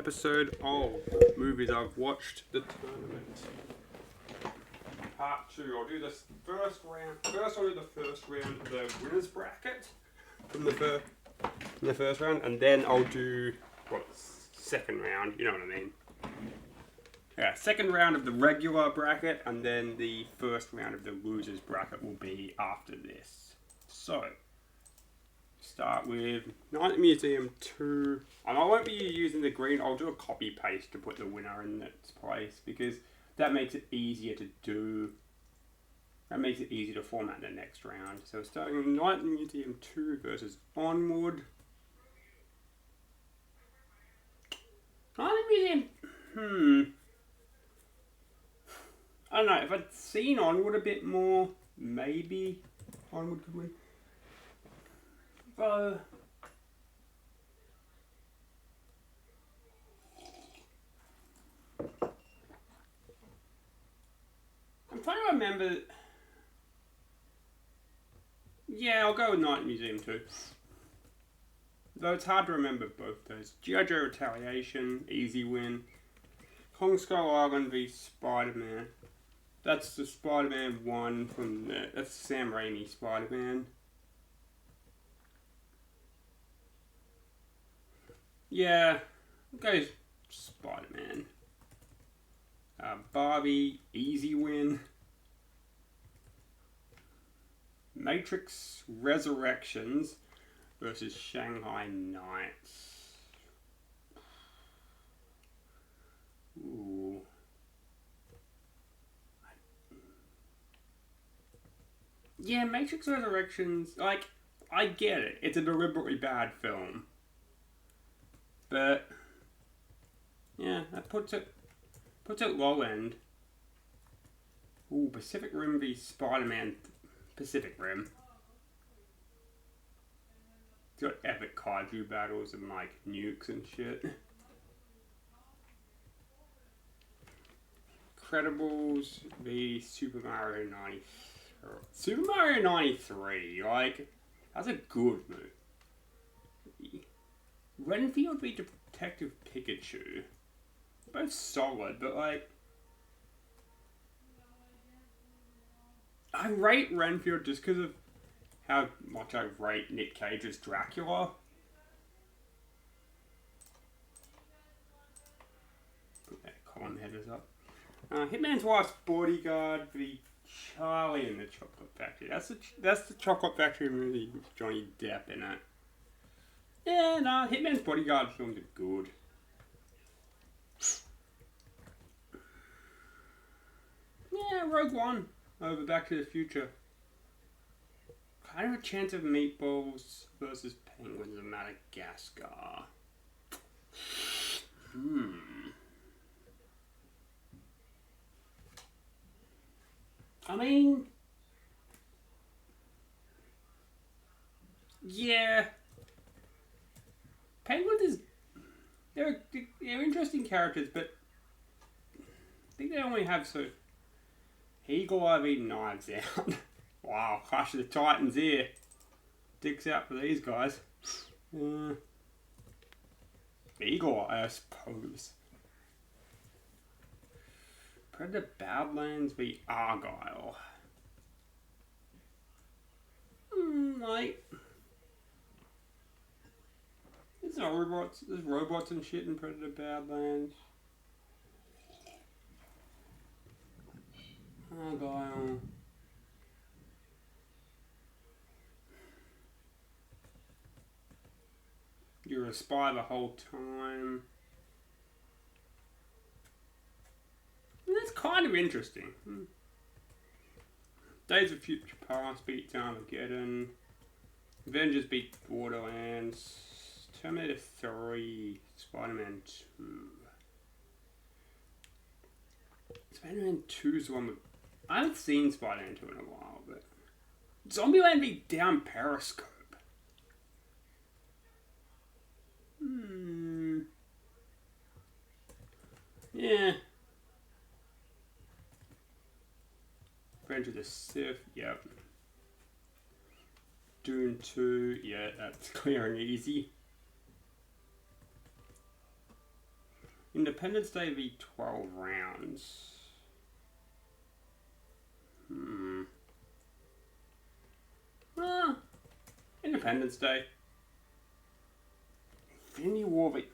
episode of movies I've watched the tournament. Part 2. I'll do this first round. First, I'll do the first round of the winners bracket from the first round, and then I'll do second round. You know what I mean? Yeah, second round of the regular bracket, and then the first round of the losers bracket will be after this. So, start with Night Museum 2. And I won't be using the green, I'll do a copy paste to put the winner in its place because that makes it easier to do. That makes it easier to format the next round. So starting with Night Museum 2 versus Onward. Night Museum, I don't know, if I'd seen Onward a bit more, maybe Onward could win. But I'm trying to remember. Yeah, I'll go with Night Museum 2. Though it's hard to remember both those. G.I. Joe Retaliation, easy win. Kong Skull Island v Spider-Man. That's the Spider-Man 1 from that's Sam Raimi Spider-Man. Yeah, go Spider-Man. Barbie, easy win. Matrix Resurrections versus Shanghai Knights. Ooh. Yeah, Matrix Resurrections, like, I get it. It's a deliberately bad film. But, yeah, that puts it low end. Ooh, Pacific Rim v Spider-Man Pacific Rim. It's got epic kaiju battles and, like, nukes and shit. Incredibles v Super Mario 93. Super Mario 93, like, that's a good movie. Renfield v Detective Pikachu. Both solid, but like, I rate Renfield just because of how much I rate Nick Cage's Dracula. Put that column headers up. Hitman's Wife's Bodyguard v Charlie and the Chocolate Factory. That's the Chocolate Factory movie with Johnny Depp in it. Yeah, no, Hitman's Bodyguard films are good. Yeah, Rogue One over Back to the Future. Kind of a chance of Meatballs versus Penguins of Madagascar. I mean, yeah, Penguins is they're interesting characters, but I think they only have Eagle Eye v Knives Out. Wow, Clash of the Titans here. Dicks out for these guys. Eagle Eye, I suppose. Predator Badlands v Argyle. Like, there's robots and shit in Predator Badlands. Argyle. You're a spy the whole time. That's kind of interesting. Days of Future Past beats Armageddon. Avengers beat Borderlands. Terminator 3. Spider-Man 2. Spider-Man 2 is the one with... I haven't seen Spider-Man 2 in a while, but... Zombieland beat Down Periscope. Yeah. Revenge of the Sith, yep. Dune 2, yeah, that's clear and easy. Independence Day v 12 rounds. Independence Day. Infinity War v...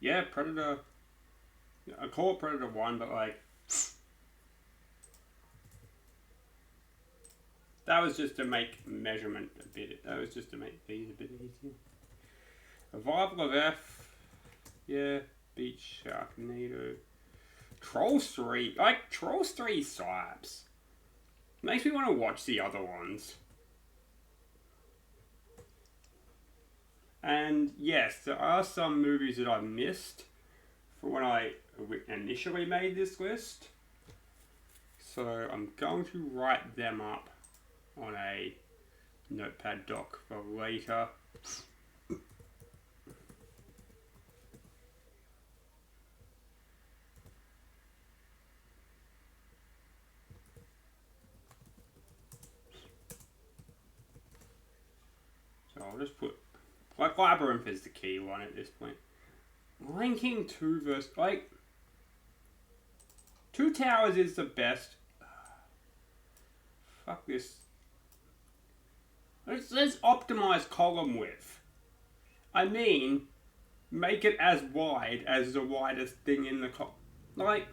Yeah, Predator... I call it Predator 1, but like... That was just to make measurement a bit... That was just to make these a bit easier. Revival of F... Yeah, beat Sharknado. Trolls 3... Like, Trolls 3 slaps. Makes me want to watch the other ones. And yes, there are some movies that I missed from when I initially made this list. So I'm going to write them up on a notepad doc for later. So I'll just put... Like, Labyrinth is the key one at this point. Lion King 2 versus... Like... Two Towers is the best. Fuck this. It says optimize column width. I mean, make it as wide as the widest thing in the column. Like,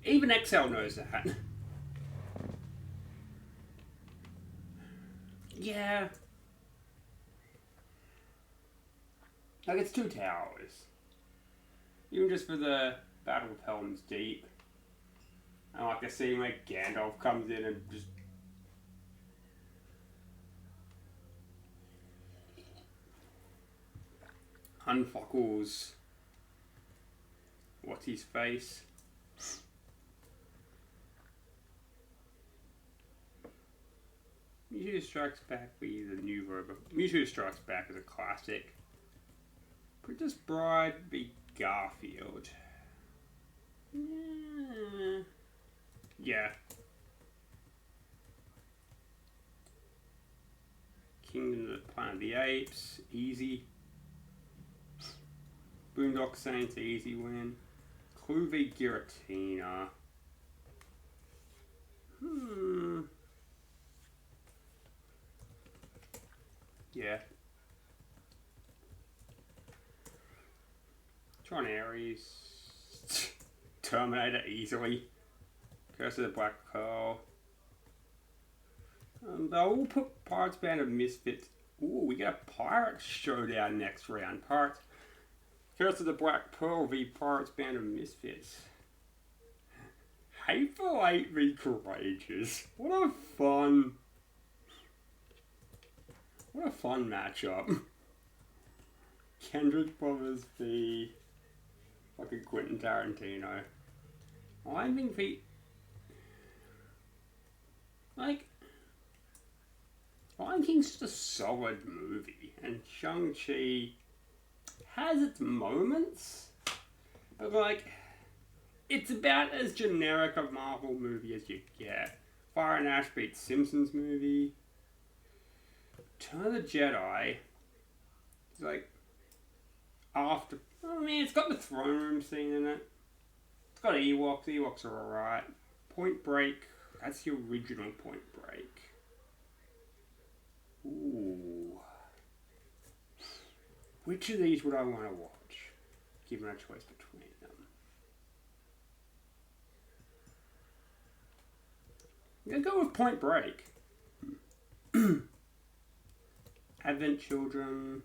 even Excel knows that. Yeah. Like, it's Two Towers. Even just for the Battle of Helm's Deep. I like the scene where Gandalf comes in and just... unfuckles... What's his face? Mewtwo Strikes Back be the new robot. Mewtwo Strikes Back is a classic. Princess Bride be Garfield. Yeah. Kingdom of the Planet of the Apes, easy. Boondock Saints, easy win. Clue v Giratina. Yeah. Tron Ares. Terminator easily. Curse of the Black Pearl. They'll put Pirates Band of Misfits. Ooh, we get a Pirate Showdown next round. Pirates. Curse of the Black Pearl v Pirates Band of Misfits. Hateful Eight v Courageous. What a fun matchup. Kendrick Brothers v fucking Quentin Tarantino. I think like, Lion King's just a solid movie, and Shang-Chi has its moments, but like, it's about as generic a Marvel movie as you get. Fire and Ash beats Simpsons movie. Return of the Jedi is like, after... I mean, it's got the throne room scene in it. It's got Ewoks. Ewoks are alright. Point Break. That's the original Point Break. Ooh. Which of these would I want to watch? Given a choice between them. I'm going to go with Point Break. Advent Children.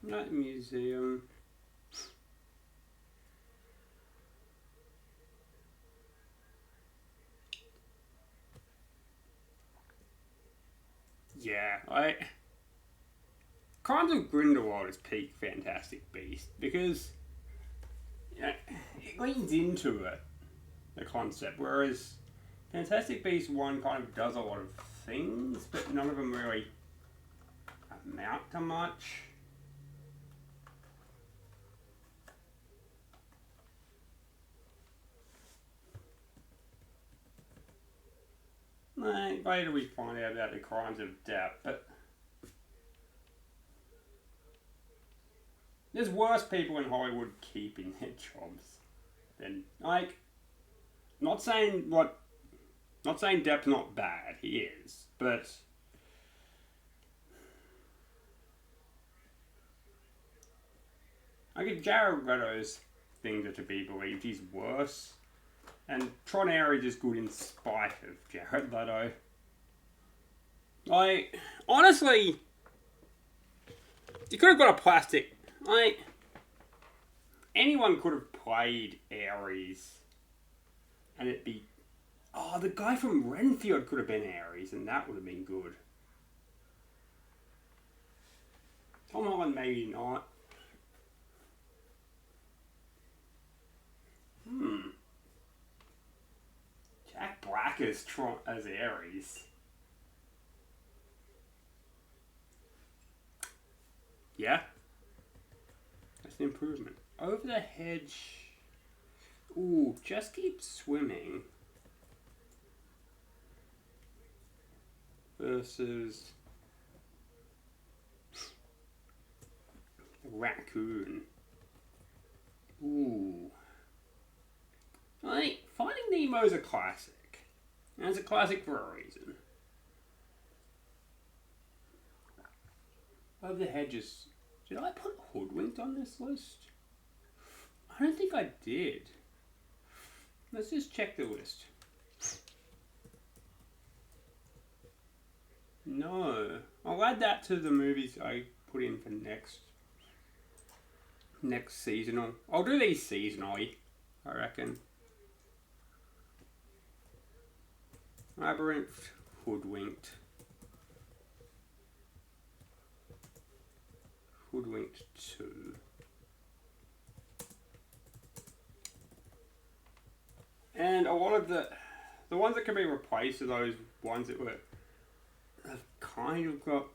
Night Museum. Yeah, Crimes of Grindelwald is peak Fantastic Beast because, you know, it leans into it, the concept, whereas Fantastic Beast 1 kind of does a lot of things, but none of them really amount to much. Like, later we find out about the crimes of Depp, but there's worse people in Hollywood keeping their jobs than, like, not saying Depp's not bad, he is, but I give Jared Leto's things are to be believed, he's worse. And Tron Ares is good in spite of Jared Leto. Like, honestly, you could have got a plastic. Like, anyone could have played Ares, and it'd be. Oh, the guy from Renfield could have been Ares, and that would have been good. Tom Holland, maybe not. Jack Black as Ares. Yeah. That's an improvement. Over the Hedge. Ooh, Just Keep Swimming. Versus Raccoon. Ooh. Like, Finding Nemo's a classic. And it's a classic for a reason. Over the Hedges. Did I put Hoodwinked on this list? I don't think I did. Let's just check the list. No. I'll add that to the movies I put in for next seasonal. I'll do these seasonally, I reckon. Labyrinth, Hoodwinked. Hoodwinked 2. And a lot of the ones that can be replaced are those ones that I've kind of got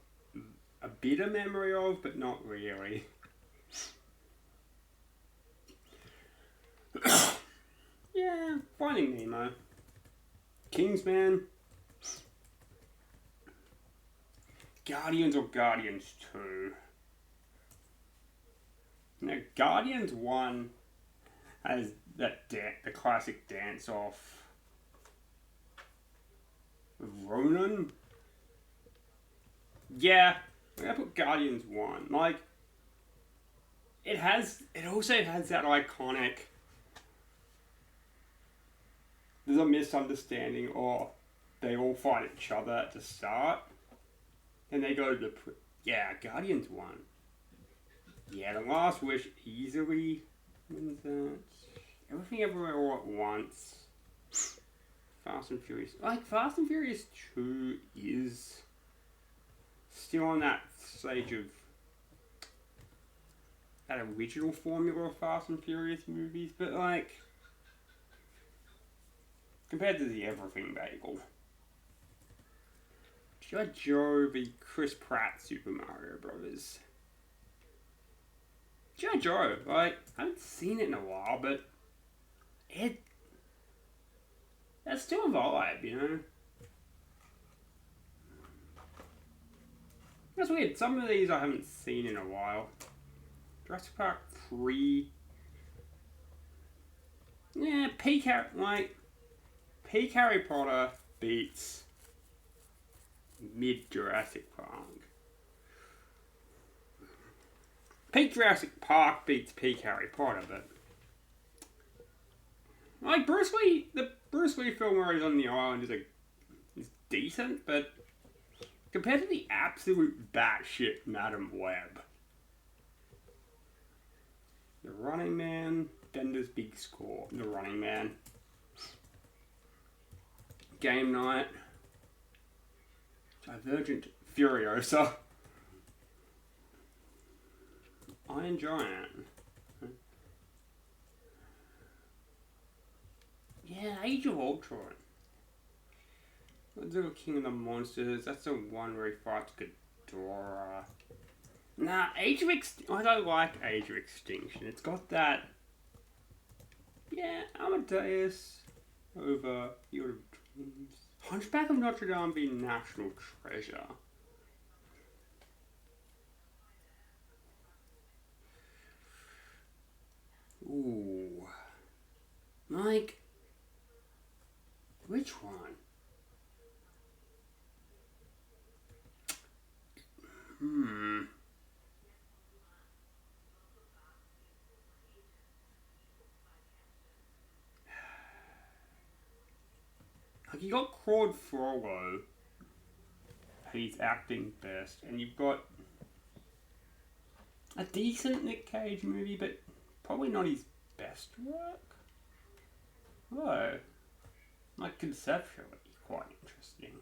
a bit of memory of, but not really. Yeah, Finding Nemo. Kingsman. Guardians or Guardians 2. Now, Guardians 1 has the classic dance off with Ronan. Yeah, I'm gonna put Guardians 1. Like, it also has that iconic. There's a misunderstanding, or they all fight each other at the start, and they go to Guardians 1. Yeah, The Last Wish easily wins that. Everything Everywhere All at Once. Fast and Furious. Like, Fast and Furious 2 is still on that stage of that original formula of Fast and Furious movies, but like, compared to the Everything Bagel. G.I. Joe v. Chris Pratt Super Mario Brothers. G.I. Joe, like, I haven't seen it in a while, but that's still a vibe, you know? That's weird. Some of these I haven't seen in a while. Jurassic Park 3. Yeah, peak Harry Potter beats mid Jurassic Park. Peak Jurassic Park beats peak Harry Potter, but like the Bruce Lee film where he's on the island is decent, but compared to the absolute batshit Madam Web, The Running Man, Bender's Big Score, The Running Man, Game Night, Divergent, Furiosa, Iron Giant. Yeah, Age of Ultron. Godzilla King of the Monsters. That's the one where he fights Ghidorah. Nah, I don't like Age of Extinction. It's got that. Yeah, Amadeus over Field of Dreams. Hunchback of Notre Dame be National Treasure? Ooh. Like, which one? Hmm. Like, you got Claude Frollo, he's acting best, and you've got a decent Nick Cage movie, but probably not his best work. Oh, like conceptually quite interesting.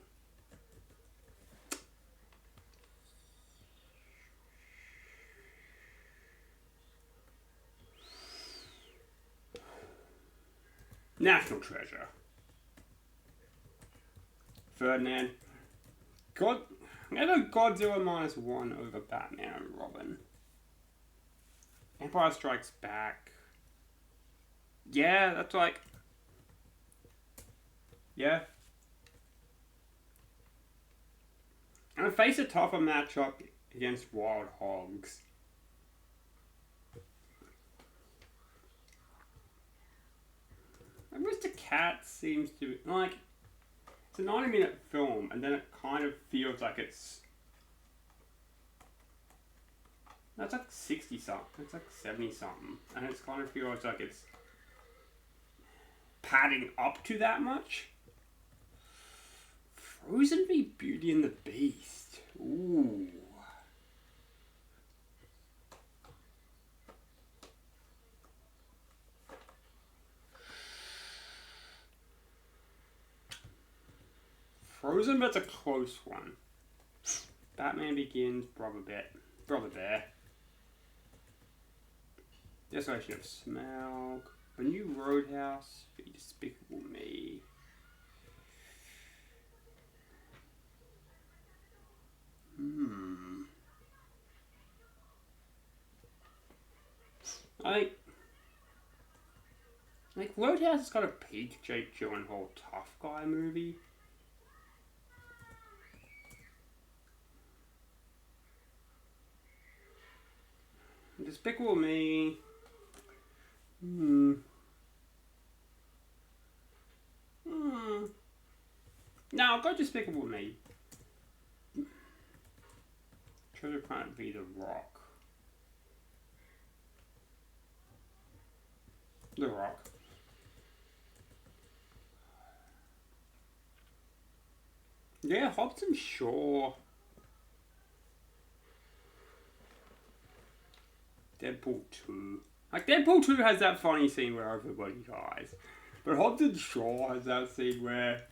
National Treasure. Ferdinand. God. I go Godzilla -1 over Batman and Robin. Empire Strikes Back. Yeah, that's like. Yeah. And I face a tougher matchup against Wild Hogs. Aristocats seems to like it's a 90-minute film, and then it kind of feels like it's that's like 60 something, it's like 70 something, and it kind of feels like it's padding up to that much. Frozen v Beauty and the Beast. Ooh. Frozen, but it's a close one. Batman Begins, Brother Bear. Desolation of Smaug. A New Roadhouse, Despicable Me. Like Roadhouse has got a peak Jake Gyllenhaal tough guy movie. Despicable Me. No, I'll go Despicable Me. Treasure Planet v The Rock. The Rock. Yeah, Hobbs and Shaw. Deadpool 2. Like, Deadpool 2 has that funny scene where everybody dies. But Hobbs and Shaw has that scene where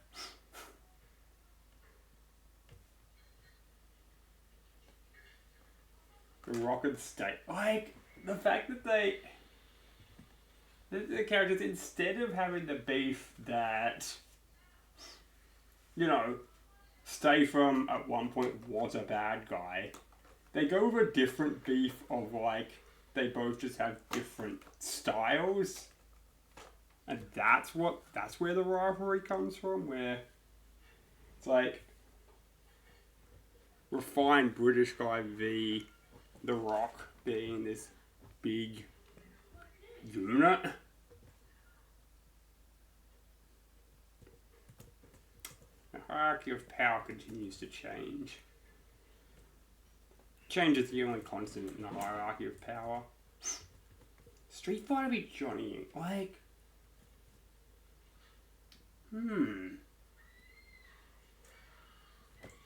The Rock and State. Like, the fact that the characters, instead of having the beef that, you know, Statham at one point was a bad guy, they go with a different beef of, like, they both just have different styles. And that's where the rivalry comes from, where it's like refined British guy v The Rock being this big unit. The hierarchy of power continues to change. Change is the only constant in the hierarchy of power. Street Fighter v Johnny, like,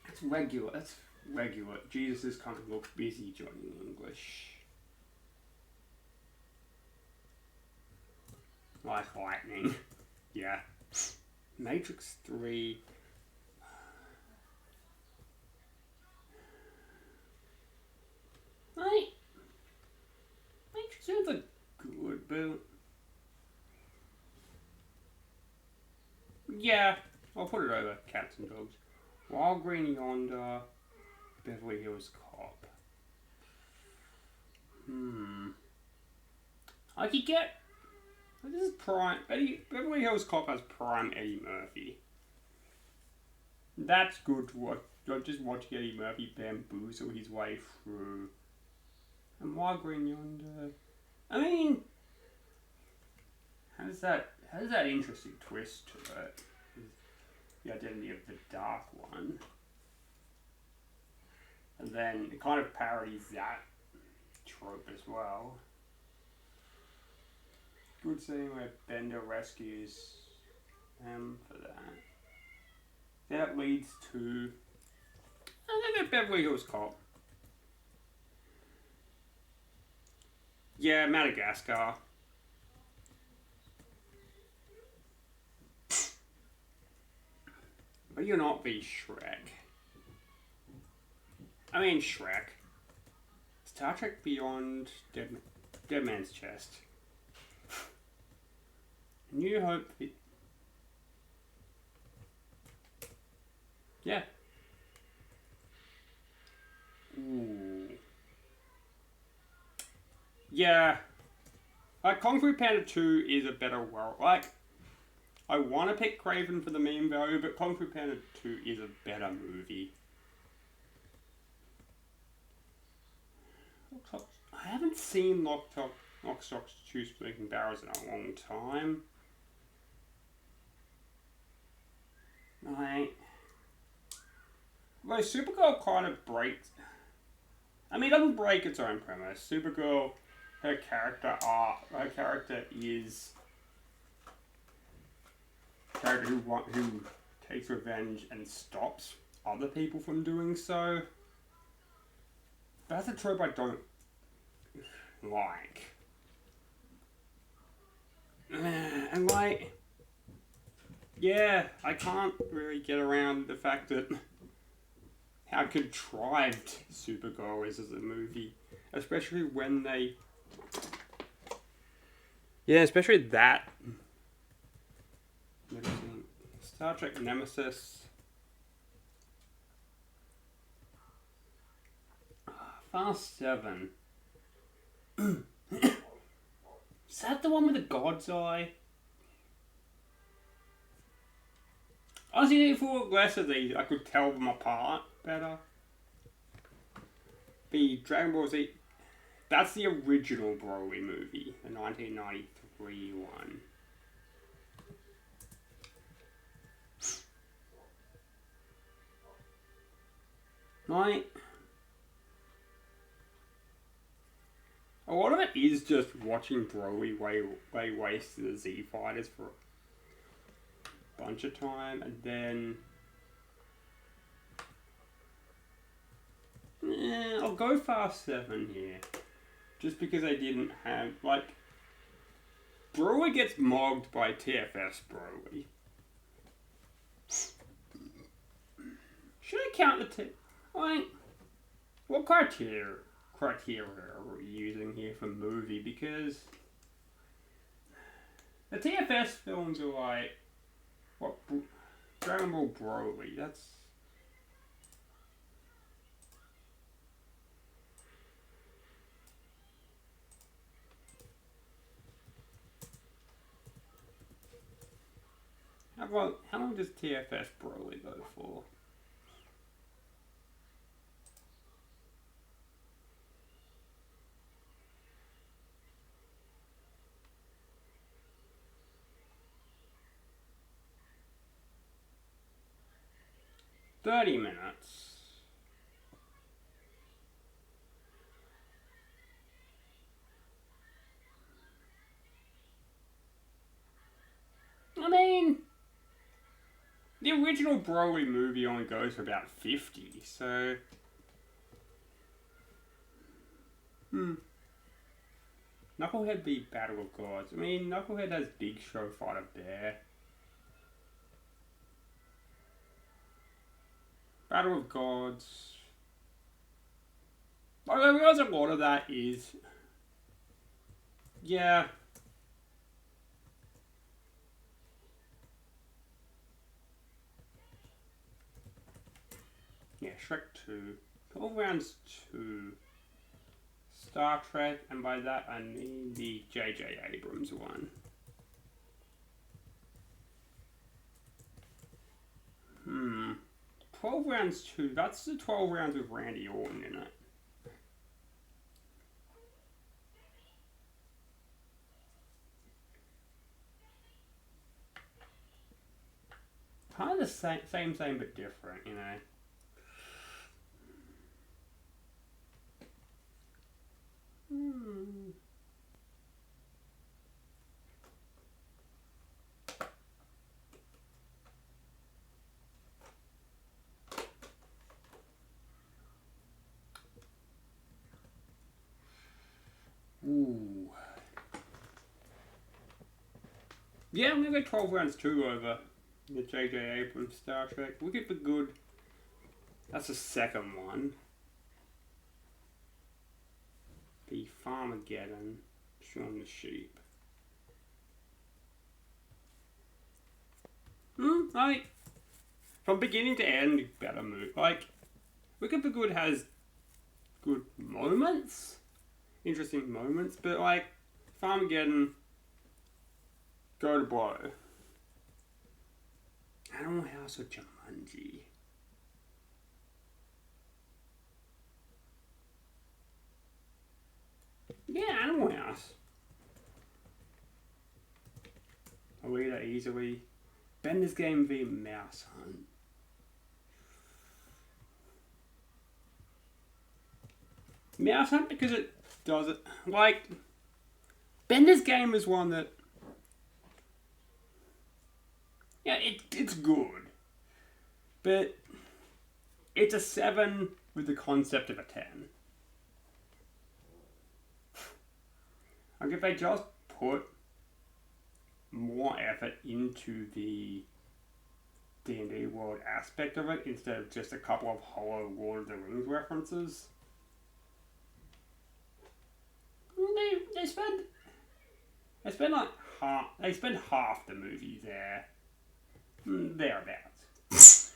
That's regular. That's regular. Jesus is kind of look busy, Johnny English. Like lightning. Yeah. Matrix 3. Matrix sounds like good, but yeah, I'll put it over Cats and Dogs. Wild Green Yonder, Beverly Hills Cop. Like you get, this is prime. Beverly Hills Cop has prime Eddie Murphy. That's good to watch. Not just watch Eddie Murphy bamboozle his way through. And Margaret Yonder. I mean, how's that interesting twist to it? The identity of the Dark One. And then it kind of parodies that trope as well. Good scene where Bender rescues him for that. That leads to I think a Beverly Hills Cop. Yeah, Madagascar. But you're not the Shrek. I mean Shrek. Star Trek Beyond Dead Man's Chest. New Hope. Yeah. Ooh. Yeah. Like, Kung Fu Panda 2 is a better world. Like, I want to pick Craven for the meme value, but Kung Fu Panda 2 is a better movie. I haven't seen Lock, Stock, Two Smoking Barrels in a long time. Well, Supergirl kind of breaks. I mean, it doesn't break its own premise. Supergirl, her character is a character who takes revenge and stops other people from doing so. But that's a trope I don't like. And like, yeah, I can't really get around the fact that how contrived Supergirl is as a movie. Especially when they... Yeah, especially that. Star Trek Nemesis. Fast 7. Is that the one with the God's Eye? Honestly, for less of these, I could tell them apart better. The Dragon Ball Z, that's the original Broly movie, the 1993 one. Like, a lot of it is just watching Broly way waste the Z Fighters for a bunch of time, and then I'll go Fast 7 here, just because I didn't have, like, Broly gets mogged by TFS Broly. Should I count the like, what criteria are we using here for movie? Because the TFS films are like, what, Dragon Ball Broly, that's... How long does TFS Broly go for? $30 minutes. I mean, the original Broly movie only goes for about 50, so... Knucklehead beat Battle of Gods. I mean, Knucklehead has Big Show fight a bear. Battle of Gods. I realize a lot of that is... Yeah. Yeah, Shrek 2. 12 Rounds 2. Star Trek, and by that I mean the J.J. Abrams one. 12 rounds 2. That's the 12 rounds with Randy Orton in it. Kind of the same but different, you know. Ooh. Yeah, I'm gonna go 12 rounds 2 over the J.J. Abrams Star Trek. We get the good. That's the second one. The Farmageddon, Shaun the Sheep. Like, from beginning to end, better move. Like, Wicked for Good has good moments, interesting moments, but like, Farmageddon, go to blow. Animal House or Jumanji? Yeah, Animal House. Alita easily. Bender's Game v Mouse Hunt. Mouse Hunt because it does it. Like, Bender's Game is one that. Yeah, it's good. But it's a 7 with the concept of a 10. Like, if they just put more effort into the D&D world aspect of it instead of just a couple of hollow Lord of the Rings references. They spend like half the movie there. Thereabouts.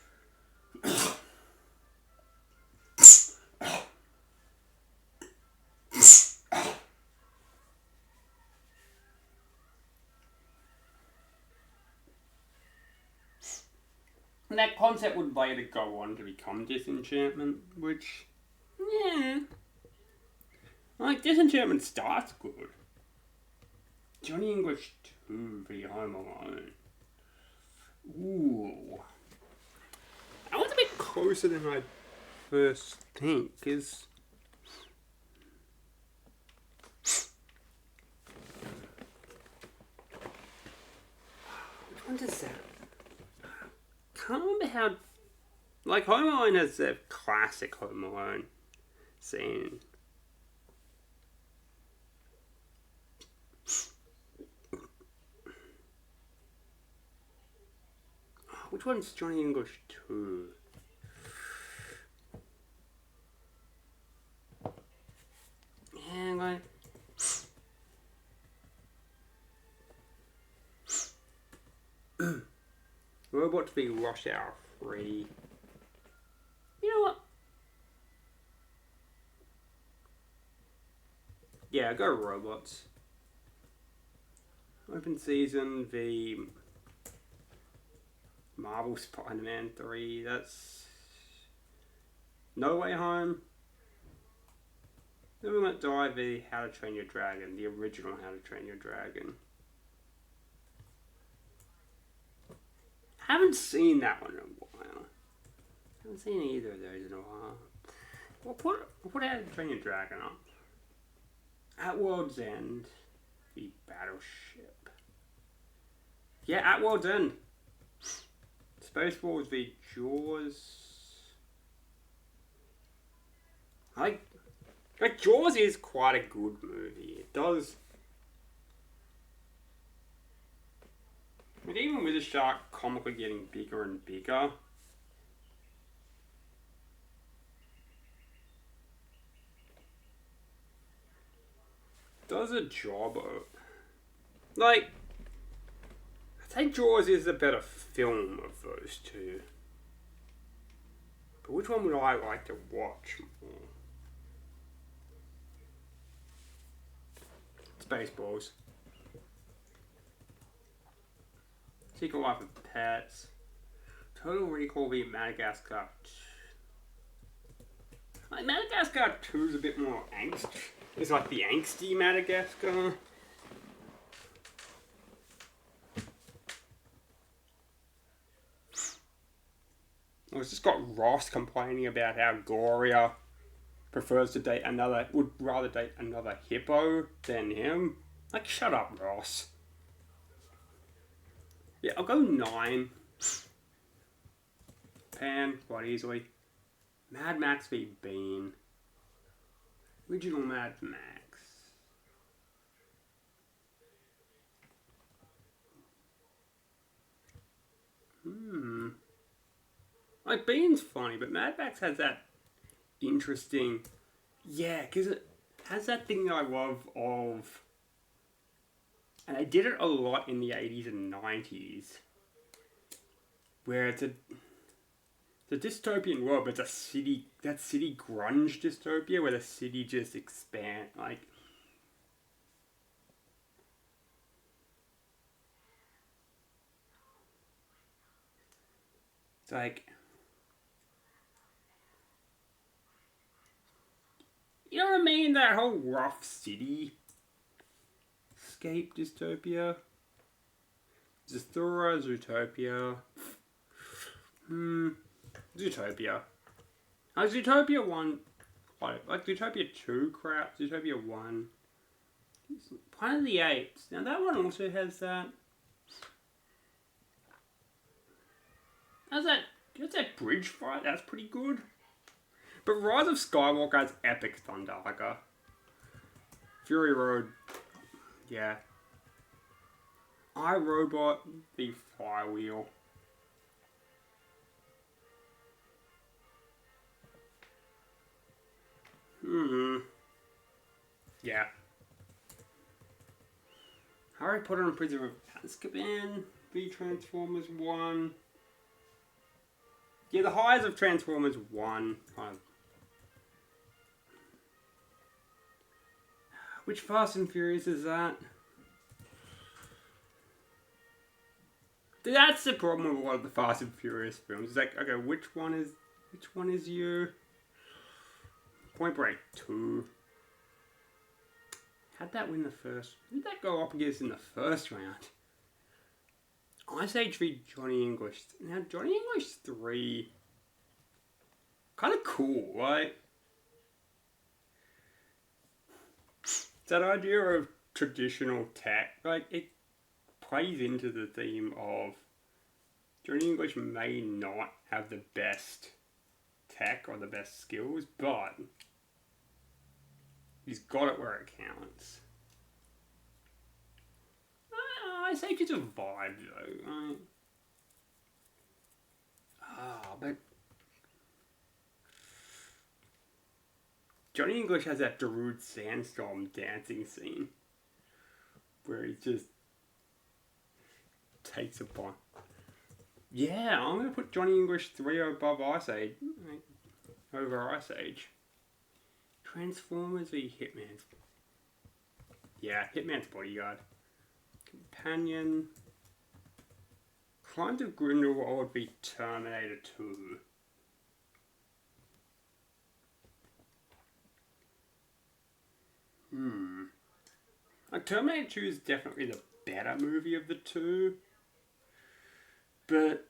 And that concept would later go on to become Disenchantment, which, yeah. Like, Disenchantment starts good. Johnny English 2 v Home Alone. Ooh. I was a bit closer than I first think, because... Which one does that? I can't remember how... Like, Home Alone has a classic Home Alone scene. Which one's Johnny English 2? Yeah, like... Robots v Rush Hour 3. You know what? Yeah, go Robots. Open Season v Marvel Spider-Man 3. That's No Way Home. Never Let Die v How to Train Your Dragon. The original How to Train Your Dragon. Haven't seen that one in a while. Haven't seen either of those in a while. We'll put How to Train Your Dragon up. At World's End, the Battleship. Yeah, At World's End. Spaceballs v Jaws. Like Jaws is quite a good movie. It does. But even with the shark comically getting bigger and bigger, does a job of, like, I think Jaws is a better film of those two. But which one would I like to watch more? Spaceballs. Secret Life of Pets. Total Recall v Madagascar. Like Madagascar 2 is a bit more angst. It's like the angsty Madagascar. Well, it's just got Ross complaining about how Gloria prefers to date another, would rather date another hippo than him. Like, shut up, Ross. Yeah, I'll go 9. Pan, quite easily. Mad Max v Bean. Original Mad Max. Like, Bean's funny, but Mad Max has that interesting... Yeah, because it has that thing that I love of... And they did it a lot in the 80s and 90s. Where it's a dystopian world, but it's a city... That city grunge dystopia where the city just expand... Like... It's like... You know what I mean? That whole rough city scape dystopia. Zathura, Zootopia. Zootopia. Zootopia 1, like Zootopia 2 crap, Zootopia 1. Planet of the Apes. Now that one also has that. How's that bridge fight? That's pretty good. But Rise of Skywalker has epic Thundarker. Fury Road, yeah. iRobot v Firewheel. Yeah. Harry Potter and Prisoner of Azkaban v Transformers 1. Yeah, the highs of Transformers 1. Which Fast and Furious is that? That's the problem with a lot of the Fast and Furious films. It's like, okay, which one is you? Point Break 2. How'd that win the first? Who did that go up against in the first round? Ice Age v Johnny English. Now, Johnny English 3. Kind of cool, right? That idea of traditional tech, like, it plays into the theme of Johnny English may not have the best tech or the best skills, but he's got it where it counts. I say it's a vibe though, right? But Johnny English has that Darude Sandstorm dancing scene where he just takes a bite. Yeah, I'm going to put Johnny English 3 above Ice Age. Over Ice Age. Transformers v Hitman's. Yeah, Hitman's Bodyguard. Companion. Crimes of Grindelwald v Terminator 2. Like, Terminator 2 is definitely the better movie of the two. But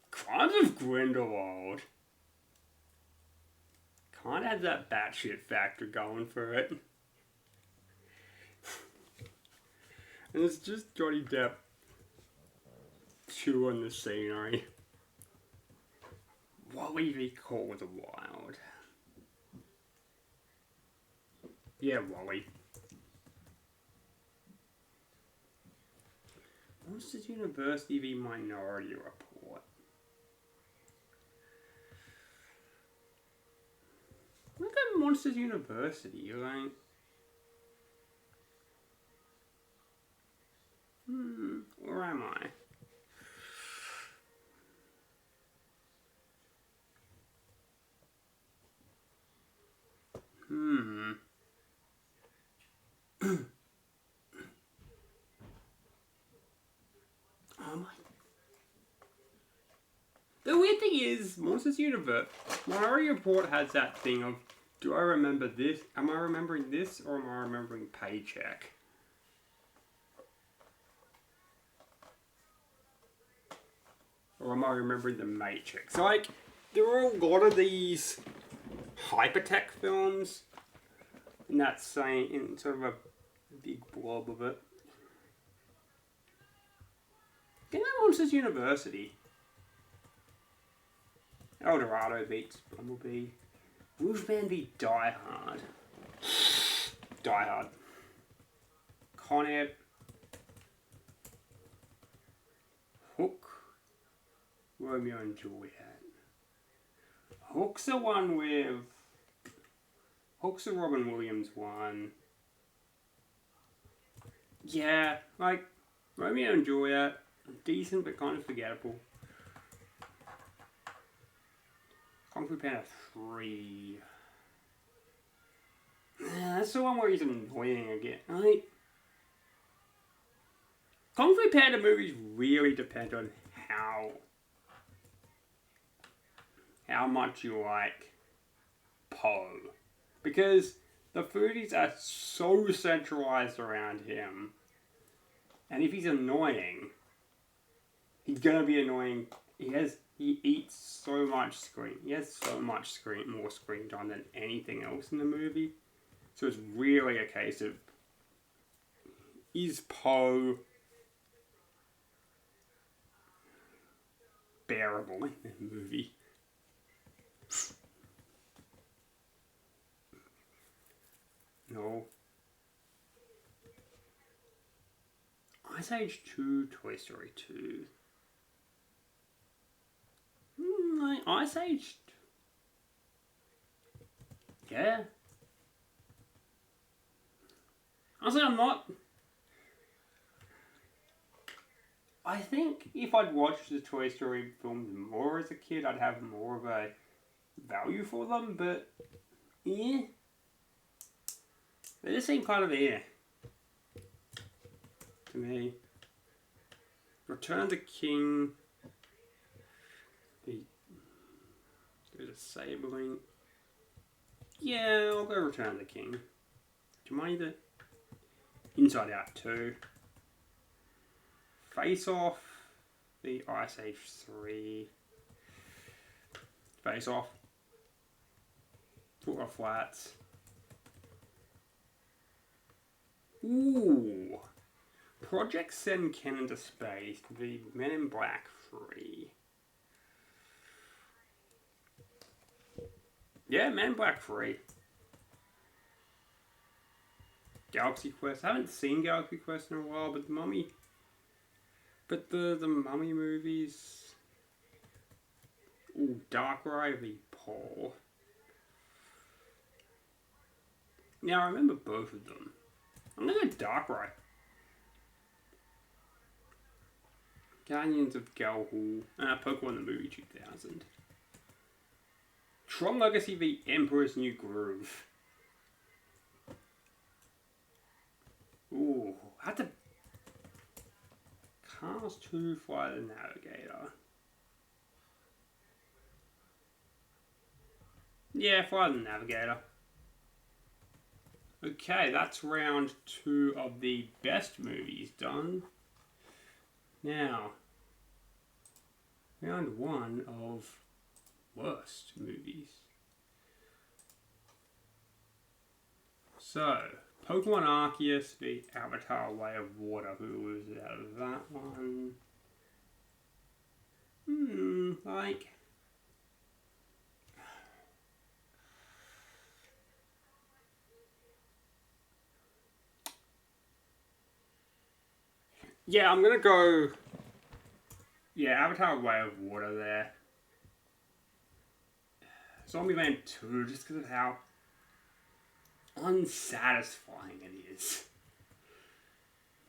Crimes of Grindelwald kind of has that batshit factor going for it. And it's just Johnny Depp chewing the scenery. Wally v Call of the Wild. Yeah, Wally. Monsters University v Minority Report. Look at Monsters University, like... Where am I? is, Monsters Universe, Minority Report has that thing of, do I remember this? Am I remembering this, or am I remembering Paycheck? Or am I remembering The Matrix? Like, there are a lot of these hypertech films in that same, in sort of a big blob of it. Get that Monsters University. El Dorado beats Bumblebee. Wolfman beat Die Hard. Die Hard. Con Air. Hook. Romeo and Juliet. Hook's the one with... Hook's the Robin Williams one. Yeah, like, Romeo and Juliet. Decent, but kind of forgettable. Kung Fu Panda 3. That's the one where he's annoying again. Like, Kung Fu Panda movies really depend on how much you like Po. Because the foodies are so centralized around him. And if he's annoying, he's gonna be annoying. He eats so much screen. He has so much more screen time than anything else in the movie. So it's really a case of, is Po bearable in the movie? No. Ice Age 2, Toy Story 2. Ice Age... Yeah. Honestly, I'm not... I think if I'd watched the Toy Story films more as a kid, I'd have more of a value for them, but... Yeah. They just seem kind of to me. Return to King. There's a Sabling. Yeah, I'll go Return to King. Do you mind the Inside Out 2? Face Off. The Ice Age 3. Face Off. Foot Off Flats. Ooh. Project Send Ken into Space, the Men in Black 3. Yeah, Men in Black 3. Galaxy Quest. I haven't seen Galaxy Quest in a while, but the Mummy... But the Mummy movies... Ooh, Darkrai v Paul. Now, I remember both of them. I'm gonna go Darkrai. Guardians of Galhul. Pokemon the Movie 2000. Tron Legacy v Emperor's New Groove. Ooh, I had to... Cars 2, Fly the Navigator. Yeah, Fly the Navigator. Okay, that's round 2 of the best movies done. Now, round 1 of worst movies. So, Pokemon Arceus v Avatar Way of Water. Who loses out of that one? Like... Yeah, I'm gonna go... Yeah, Avatar Way of Water there. Zombieland 2, just because of how unsatisfying it is.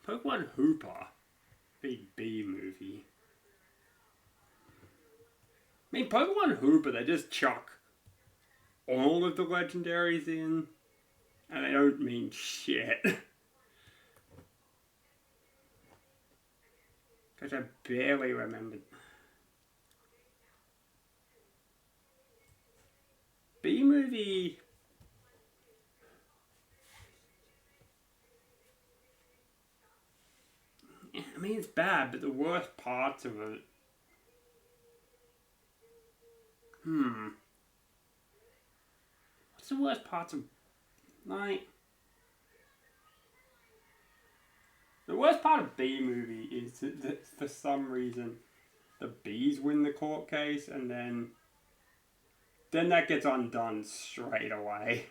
Pokemon Hooper, the B movie. I mean, Pokemon Hooper, they just chuck all of the legendaries in, and they don't mean shit. Because I barely remembered. movie. I mean, it's bad, but the worst parts of it. What's the worst parts of, like? The worst part of B movie is that for some reason the bees win the court case, and then that gets undone straight away.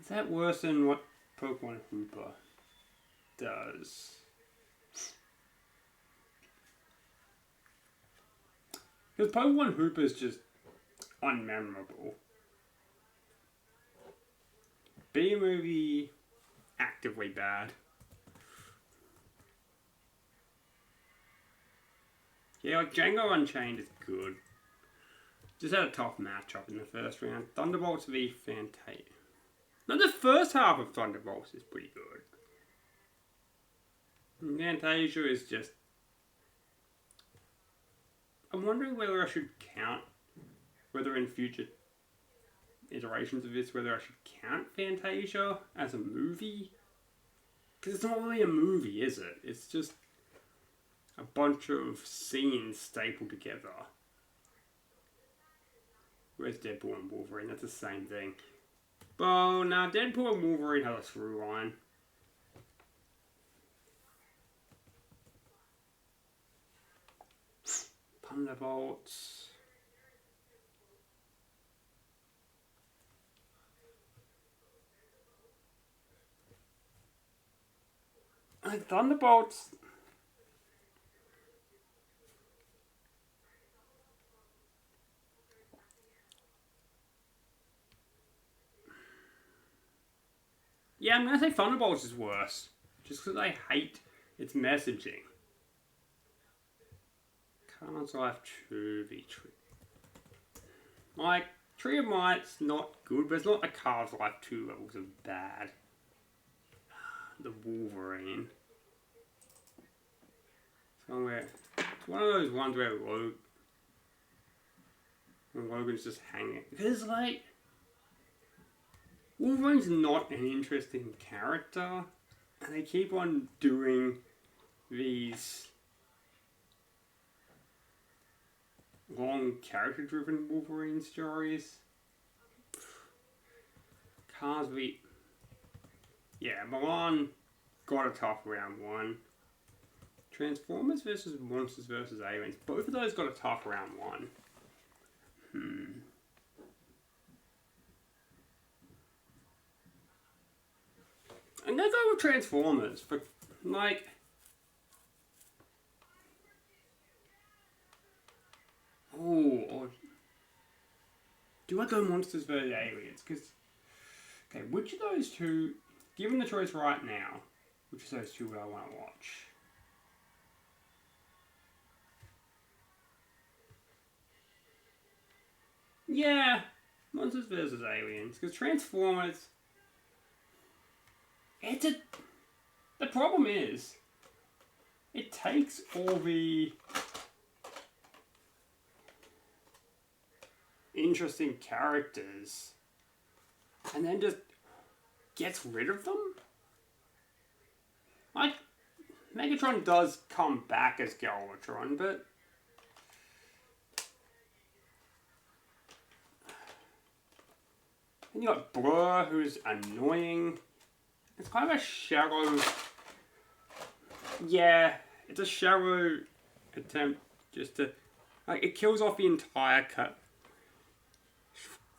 Is that worse than what Pokemon Hooper does? Because Pokemon Hooper is just unmemorable. B movie, actively bad. Yeah, like Django Unchained is good. Just had a tough matchup in the first round. Thunderbolts v Fantasia. No, the first half of Thunderbolts is pretty good. Fantasia is just... I'm wondering whether I should count, whether in future iterations of this, whether I should count Fantasia as a movie. Because it's not really a movie, is it? It's just a bunch of scenes stapled together. Where's Deadpool and Wolverine? That's the same thing. But now Deadpool and Wolverine have a through line. Thunderbolts. Thunderbolts. Yeah, I'm gonna say Thunderbolts is worse. Just because I hate its messaging. Cards Life 2 v Tree. Like, Tree of Might's not good, but it's not the Cards Life 2 levels of bad. The Wolverine. Somewhere. It's one of those ones where Logan's just hanging. Because, like, Wolverine's not an interesting character, and they keep on doing these long character-driven Wolverine stories. Cosby, yeah, Milan got a tough round one. Transformers versus Monsters versus Aliens, both of those got a tough round one. I'm gonna go with Transformers for, like... or... Do I go Monsters vs. Aliens? Because... Okay, which of those two... Given the choice right now, which of those two would I want to watch? Yeah, Monsters vs. Aliens. Because Transformers... The problem is, it takes all the interesting characters and then just gets rid of them. Like, Megatron does come back as Galvatron, but then you got Blur, who's annoying. It's kind of a shallow... Yeah, it's a shallow attempt just to... Like, it kills off the entire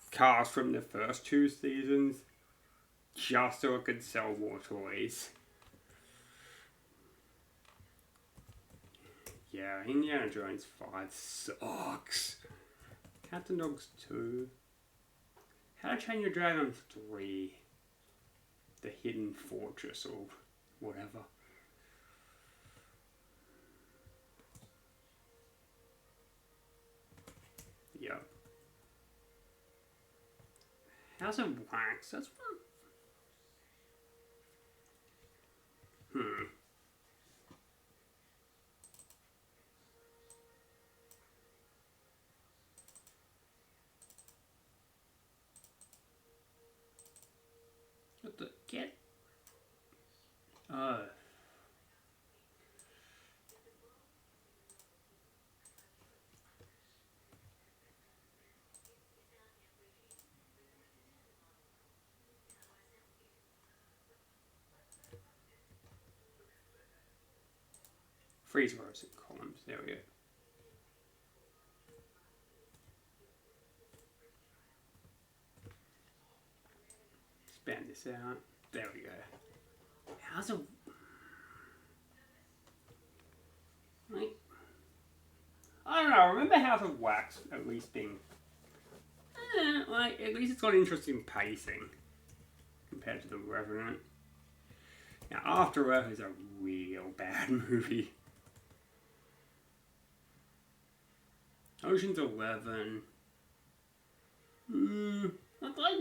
cast from the first two seasons just so it could sell more toys. Yeah, Indiana Jones 5 sucks. Cats and Dogs 2. How to Train Your Dragon 3. The Hidden Fortress or whatever. Yep. House of Wax, that's fun. the get? Oh. Freeze rows and columns. There we go. Expand this out. There we go. How's a like? I don't know. I remember House of Wax at least being like at least it's got interesting pacing compared to The Revenant. Now, After Earth is a real bad movie. Ocean's 11. I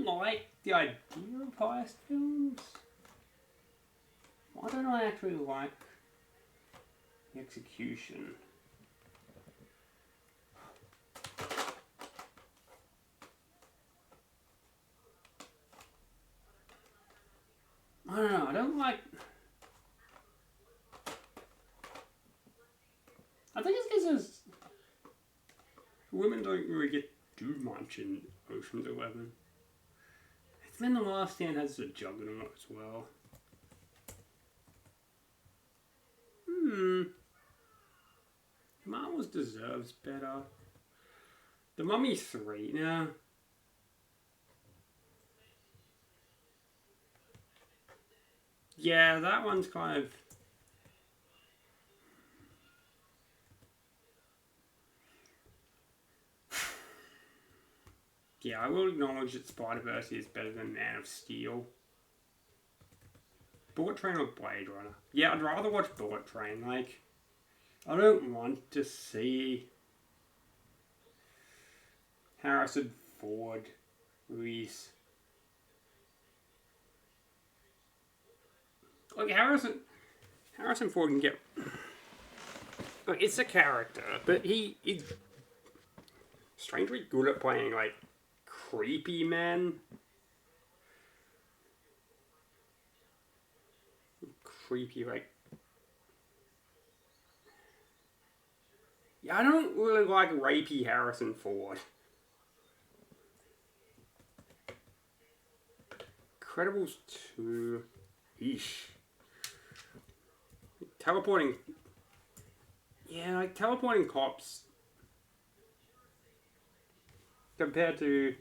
like the idea of heist films. Why don't I actually like the execution? I don't know, I don't like... I think it's because women don't really get do much in Ocean's 11. Then The Last Stand has a Juggernaut as well. Marvel's deserves better. The Mummy 3 now. Yeah, that one's kind of... Yeah, I will acknowledge that Spider-Verse is better than Man of Steel. Bullet Train or Blade Runner? Yeah, I'd rather watch Bullet Train. Like, I don't want to see Harrison Ford release. Like, Harrison Ford can get... Like, it's a character, but he is strangely good at playing, like, creepy men. Creepy, like... Yeah, I don't really like rapey Harrison Ford. Incredibles 2... Eesh. Teleporting... Yeah, like, teleporting cops... compared to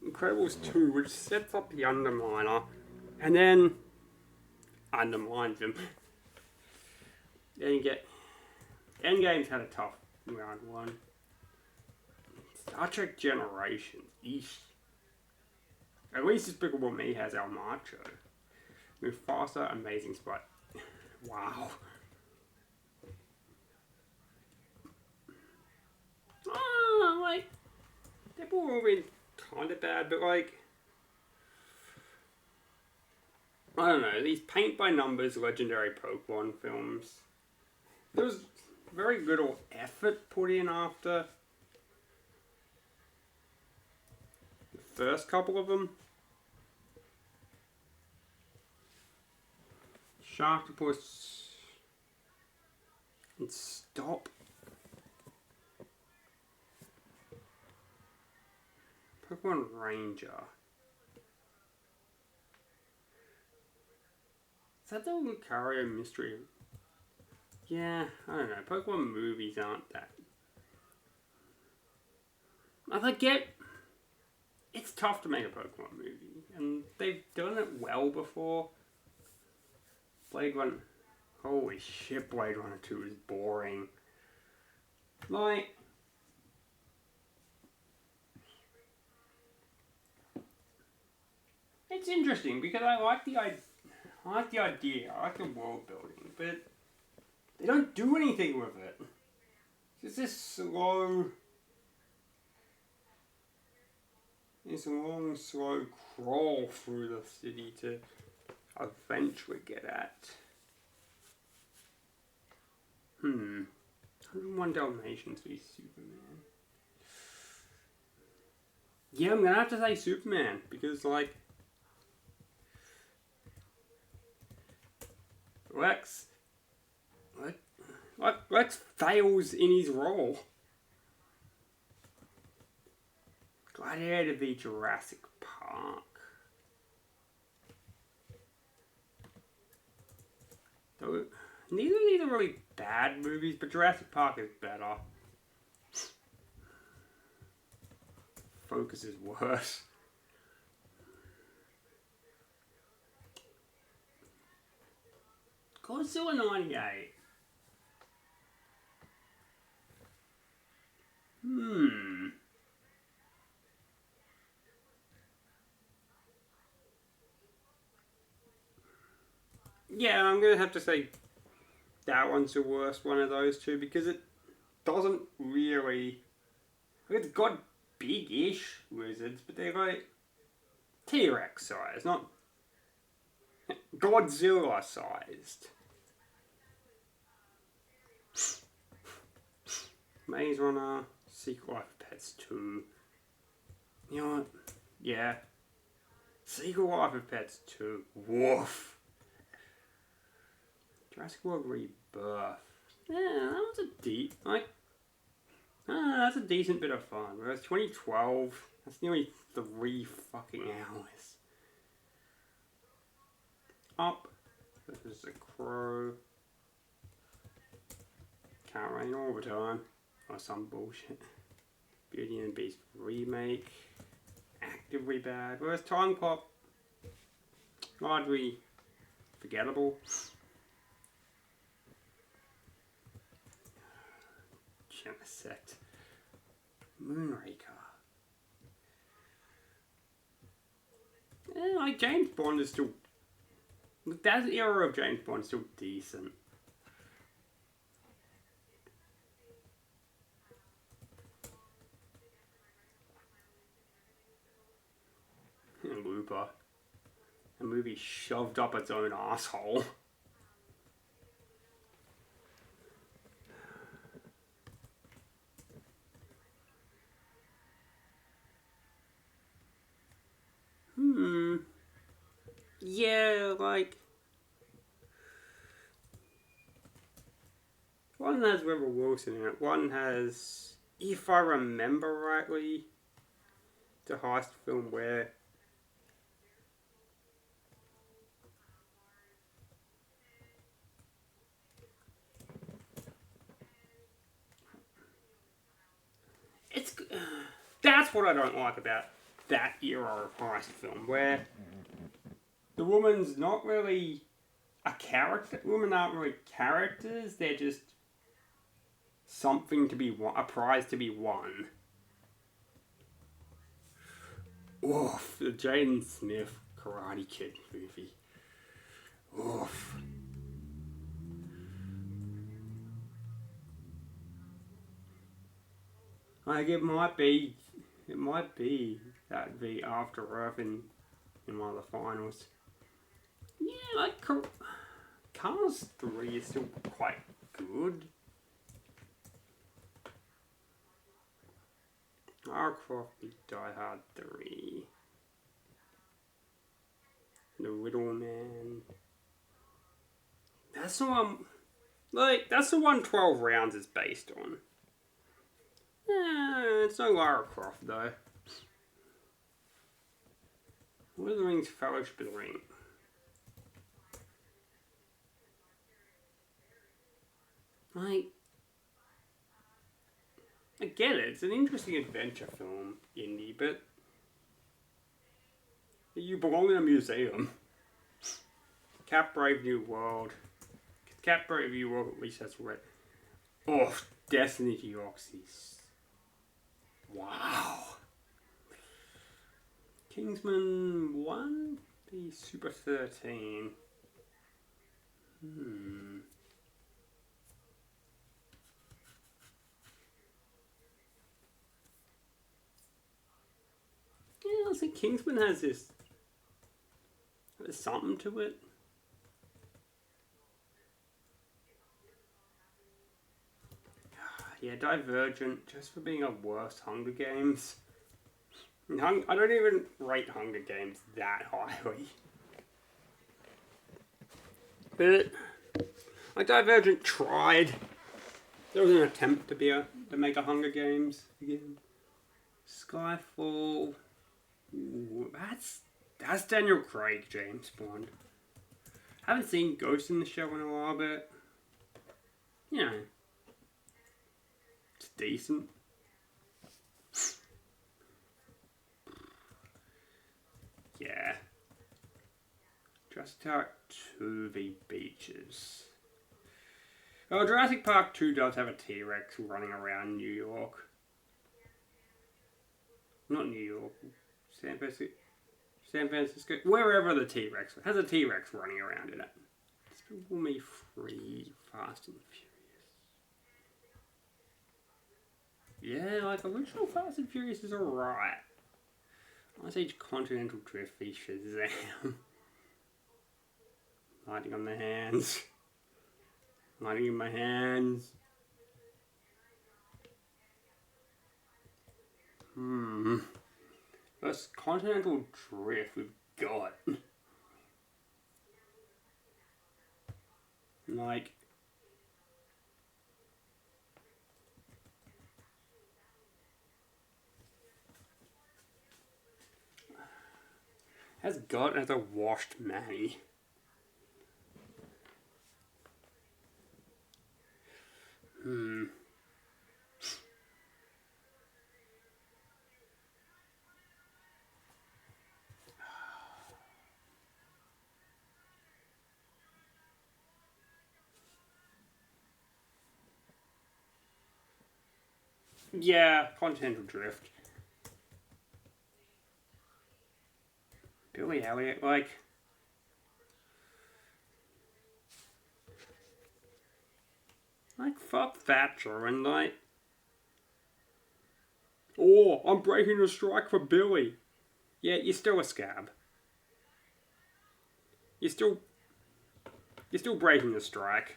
Incredibles 2, which sets up the Underminer, and then undermines him. Then you get... Endgame's had a tough round one. Star Trek Generations. Eesh. At least Despicable Me has El Macho. Mufasa, Amazing Spot. Wow. Oh, like... They've all been kind of bad, but like... I don't know, these paint-by-numbers legendary Pokemon films. There was very little effort put in after the first couple of them. Sharktopus and Stop. Pokemon Ranger. Is that the Lucario mystery? Yeah, I don't know. Pokemon movies aren't that. I get it's tough to make a Pokemon movie, and they've done it well before. Blade Runner. Holy shit, Blade Runner 2 is boring. Like, it's interesting because I like the idea, I like the world building, but they don't do anything with it. It's this slow, this long, slow crawl through the city to eventually get at. 101 Dalmatians v Superman. Yeah, I'm gonna have to say Superman, because, like, Rex fails in his role. Gladiator v Jurassic Park. Neither of these are really bad movies, but Jurassic Park is better. Focus is worse. Godzilla 98. Yeah, I'm gonna have to say that one's the worst one of those two because it doesn't really. It's got big-ish lizards, but they're like T-Rex size, not Godzilla sized. Maze Runner, Secret Life of Pets 2. You know what? Yeah. Secret Life of Pets 2. Woof. Jurassic World Rebirth. Yeah, that was that's a decent bit of fun. Whereas 2012, that's nearly 3 fucking hours. Up. This is a Crow. Can't Rain all the time. Or some bullshit. Beauty and the Beast remake. Actively bad. Whereas Time Clock, largely forgettable. Genesect. Moonraker. Yeah, like James Bond is still. That era of James Bond is still decent. Looper. A movie shoved up its own asshole. Yeah, like. One has Rebel Wilson in it. One has, if I remember rightly, the heist film where. That's what I don't like about that era of heist film, where the woman's not really a character. Women aren't really characters. They're just something to be won, a prize to be won. Oof, the Jaden Smith Karate Kid movie. Oof. Like it might be that the After Earth in one of the finals. Yeah, like Cars 3 is still quite good. Lara Croft beat Die Hard 3. The Riddle Man. That's the one. Like that's the one 12 Rounds is based on. It's no Lara Croft though. Lord of the Rings Fellowship of the Ring. Like, I get it, it's an interesting adventure film, indie, but you belong in a museum. Cat Brave New World. Cat Brave New World, at least that's right. Oh, Destiny Deoxys. Wow. Kingsman 1? The Super 13. Yeah, I think Kingsman has this. There's something to it. Yeah, Divergent, just for being a worst Hunger Games. I don't even rate Hunger Games that highly. But Like Divergent tried. There was an attempt to make a Hunger Games again. Skyfall. Ooh, that's Daniel Craig, James Bond. Haven't seen Ghost in the Shell in a while, but you know, it's decent. Yeah. Jurassic Park 2 v Beaches. Well, Jurassic Park 2 does have a T-Rex running around New York. Not New York. San Francisco. Wherever the T-Rex has a T-Rex running around in it. Despicable Me 3, Fast and Furious. Yeah, like original Fast and Furious is alright. Ice Age Continental Drift v Shazam. Lighting on the hands. Lighting in my hands. That's Continental Drift we've got. Like, has a washed Manny. Yeah, Continental Drift. Billy Elliot, like, fuck Thatcher and like, oh, I'm breaking the strike for Billy. Yeah, you're still a scab. You're still breaking the strike.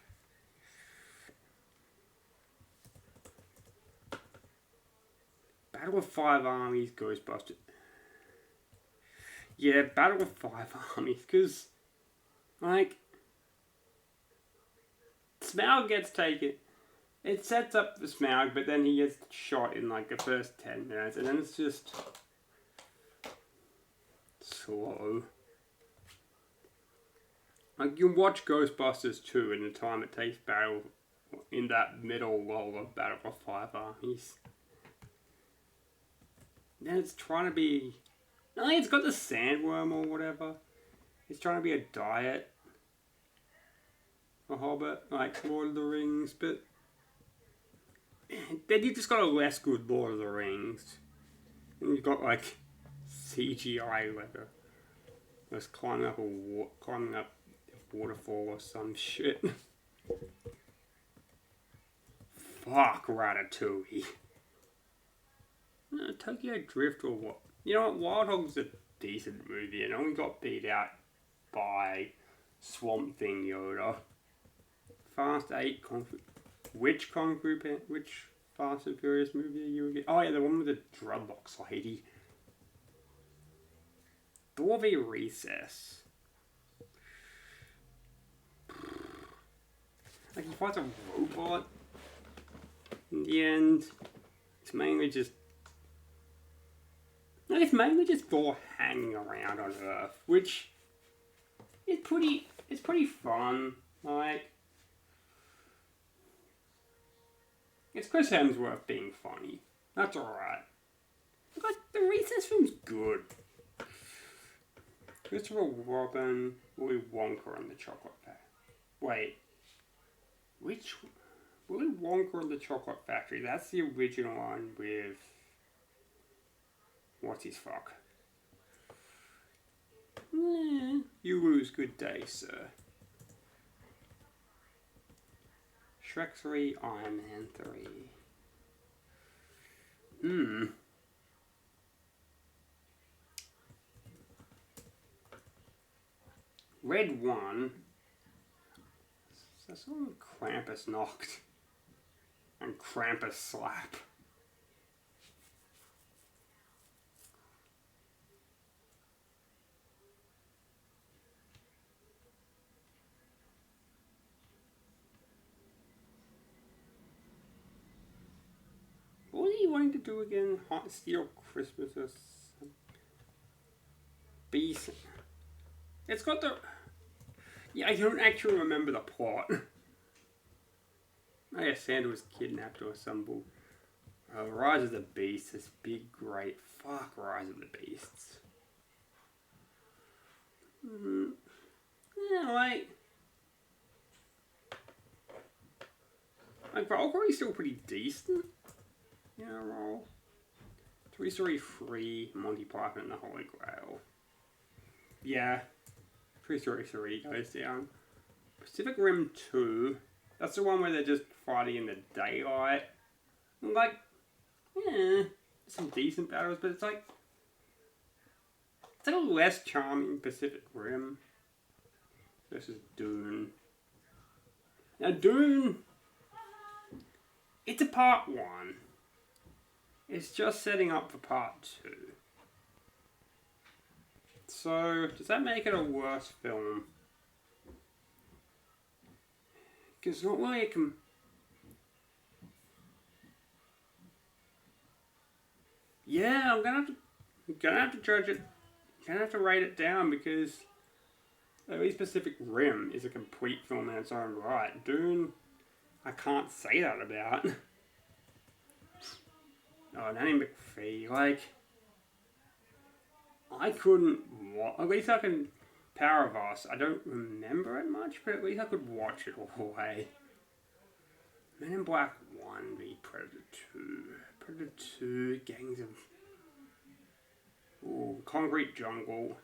Battle of Five Armies, Ghostbusters. Yeah, Battle of Five Armies, because, like, Smaug gets taken. It sets up for Smaug, but then he gets shot in, like, the first 10 minutes, and then it's just slow. Like, you watch Ghostbusters 2 in the time it takes battle in that middle lull of Battle of Five Armies. Then it's trying to be... I think it's got the sandworm or whatever. It's trying to be a diet. A Hobbit, like Lord of the Rings, but... Then you just got a less good Lord of the Rings. And you've got, like, CGI leather. Just climbing up a waterfall or some shit. Fuck Ratatouille. Tokyo Drift or what? You know what? Wild Hog's a decent movie and only got beat out by Swamp Thing Yoda. Fast 8 Which Fast and Furious movie are you again? Oh yeah, the one with the dreadlocks lady. Thor v Recess. Like he fights a robot. In the end, it's mainly just Thor hanging around on Earth, which is pretty fun. Like, it's Chris Hemsworth being funny. That's alright. Like, the Recess film's good. Christopher Robin, Willy Wonka and the Chocolate Factory. Wait. Which... Willy Wonka and the Chocolate Factory, that's the original one with... What's his fuck? You lose, good day, sir. Shrek 3, Iron Man 3. Red 1. That's on Krampus knocked. And Krampus slap. going to do again? Hot Steel Christmas or something? Beast. It's got the... Yeah, I don't actually remember the plot. I guess Santa was kidnapped or something. Rise of the Beasts, this big, great... Fuck Rise of the Beasts. Yeah, like Valkyrie's still pretty decent. Yeah, roll. Toy Story 3, Monty Python and the Holy Grail. Yeah. Toy Story 3 goes down. Pacific Rim 2. That's the one where they're just fighting in the daylight. Like, yeah, some decent battles, but it's like a less charming Pacific Rim versus Dune. Now Dune, it's a part 1. It's just setting up for part 2. So, does that make it a worse film? Because not really it can... Yeah, I'm gonna have to judge it. Gonna have to rate it down because at least Pacific Rim is a complete film in its own right. Dune, I can't say that about. Oh, Nanny McPhee, like, I couldn't watch, at least I can, Power of Us, I don't remember it much, but at least I could watch it all the way. Men in Black 1 v Predator 2, Predator 2, Gangs of, ooh, Concrete Jungle.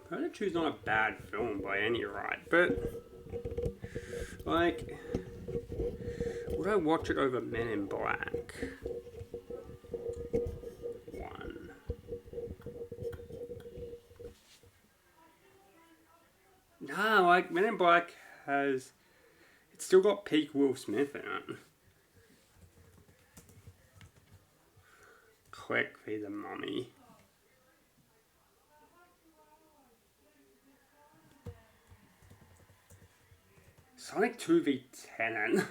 Predator 2 is not a bad film by any right, but, like, would I watch it over Men in Black 1? Nah, like, Men in Black has... It's still got peak Will Smith in it. Click v the Mummy. Sonic 2 v Tenet.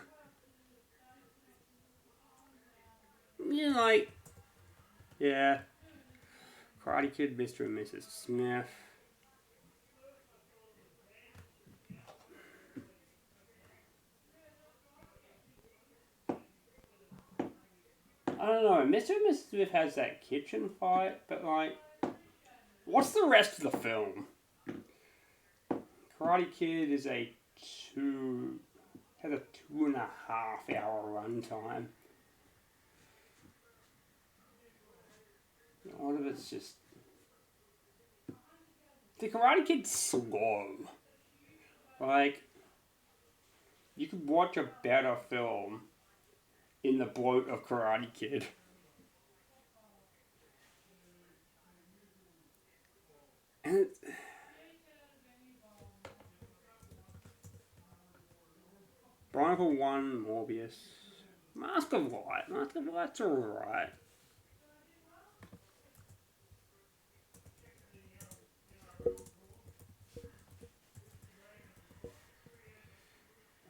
Yeah, like... Yeah. Karate Kid, Mr. and Mrs. Smith. I don't know, Mr. and Mrs. Smith has that kitchen fight, but like... What's the rest of the film? Karate Kid is has a 2.5 hour runtime. A lot of it's just... The Karate Kid's slow. Like, you could watch a better film in the bloat of Karate Kid. And it's... Barnacle 1, Morbius. Mask of Light. Mask of Light's alright.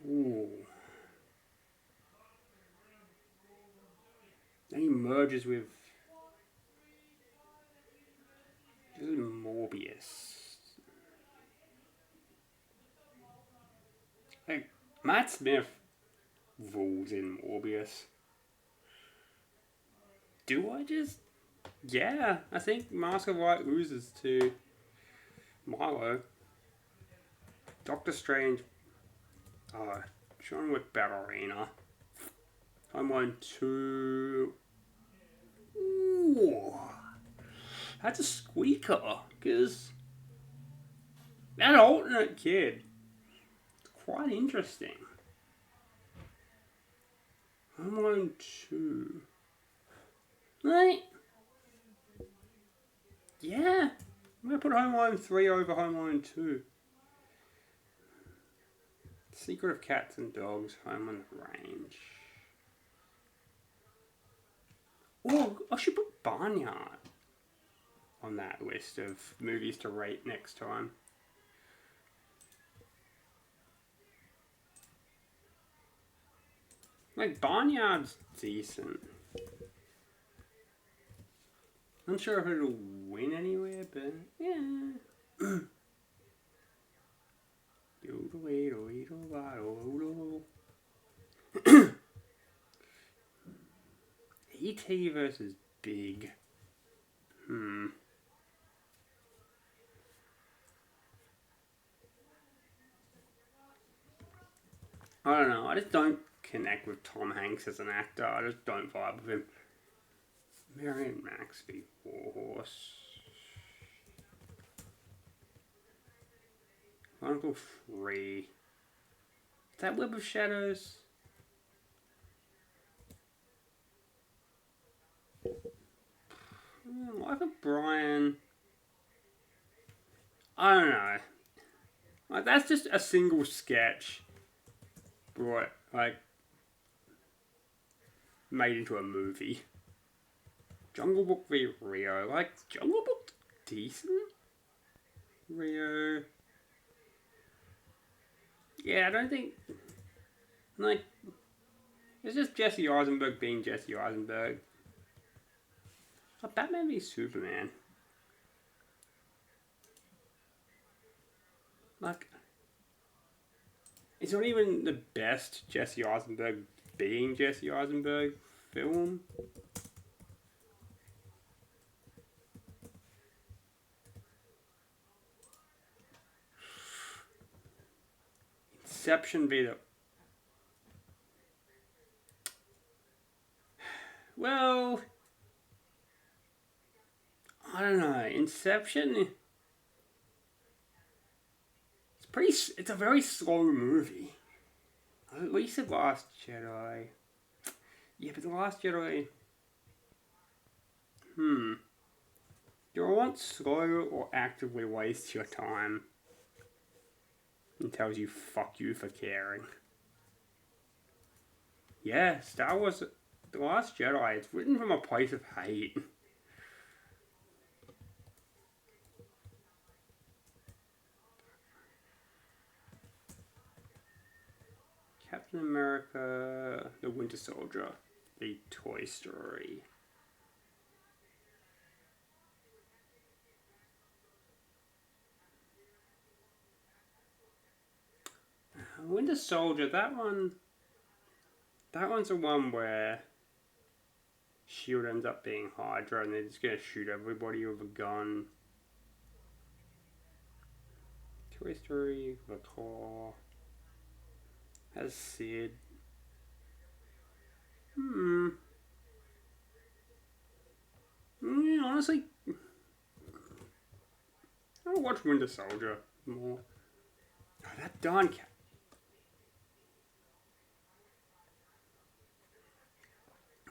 Ooh. Then he merges with... This is Morbius. Like, Matt Smith rules in Morbius. Do I just... Yeah, I think Mask of Light loses to Milo. Doctor Strange... John Wick Ballerina. Home Alone 2... Ooh. That's a squeaker, because that alternate kid is quite interesting. Home Alone 2. Right? Yeah. I'm going to put Home Alone 3 over Home Alone 2. Secret of Cats and Dogs, Home on the Range. Oh, I should put Barnyard on that list of movies to rate next time. Like, Barnyard's decent. Not sure if it'll win anywhere, but yeah. E.T. versus Big. I don't know. I just don't connect with Tom Hanks as an actor. I just don't vibe with him. Marion Max v. Warhorse. Uncle 3. Is that Web of Shadows? Life of Brian. I don't know. Like, that's just a single sketch brought, like, made into a movie. Jungle Book v. Rio. Like, Jungle Book decent? Rio. Yeah, I don't think, like, it's just Jesse Eisenberg being Jesse Eisenberg. Oh, Batman v Superman. Like, it's not even the best Jesse Eisenberg being Jesse Eisenberg film. Inception v. the... Well, I don't know. Inception... It's a very slow movie. At least The Last Jedi. Yeah, but The Last Jedi... Do you want slow or actively waste your time? And tells you fuck you for caring. Yeah, Star Wars The Last Jedi, it's written from a place of hate. Captain America, The Winter Soldier, The Toy Story. Winter Soldier, that one's the one where S.H.I.E.L.D. ends up being Hydra and they're just gonna shoot everybody with a gun. Toy Story, The Claw. Has Sid. Honestly, I'll watch Winter Soldier more. Oh, that darn cat.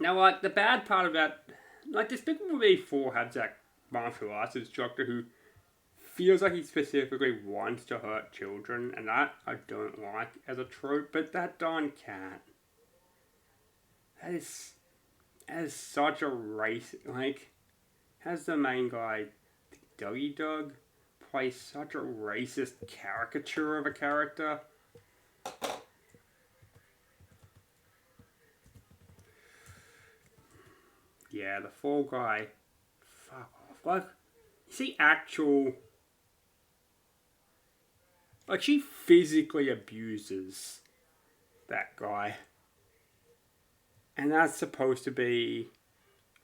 Now, like, the bad part about... Like, Despicable Me 4 had Zach martial arts instructor who feels like he specifically wants to hurt children, and that I don't like as a trope, but that darn cat... That is such a race... Like, has the main guy, Dougie Doug, play such a racist caricature of a character. Yeah, the Fall Guy. Fuck off. Like, you see actual... Like, she physically abuses that guy. And that's supposed to be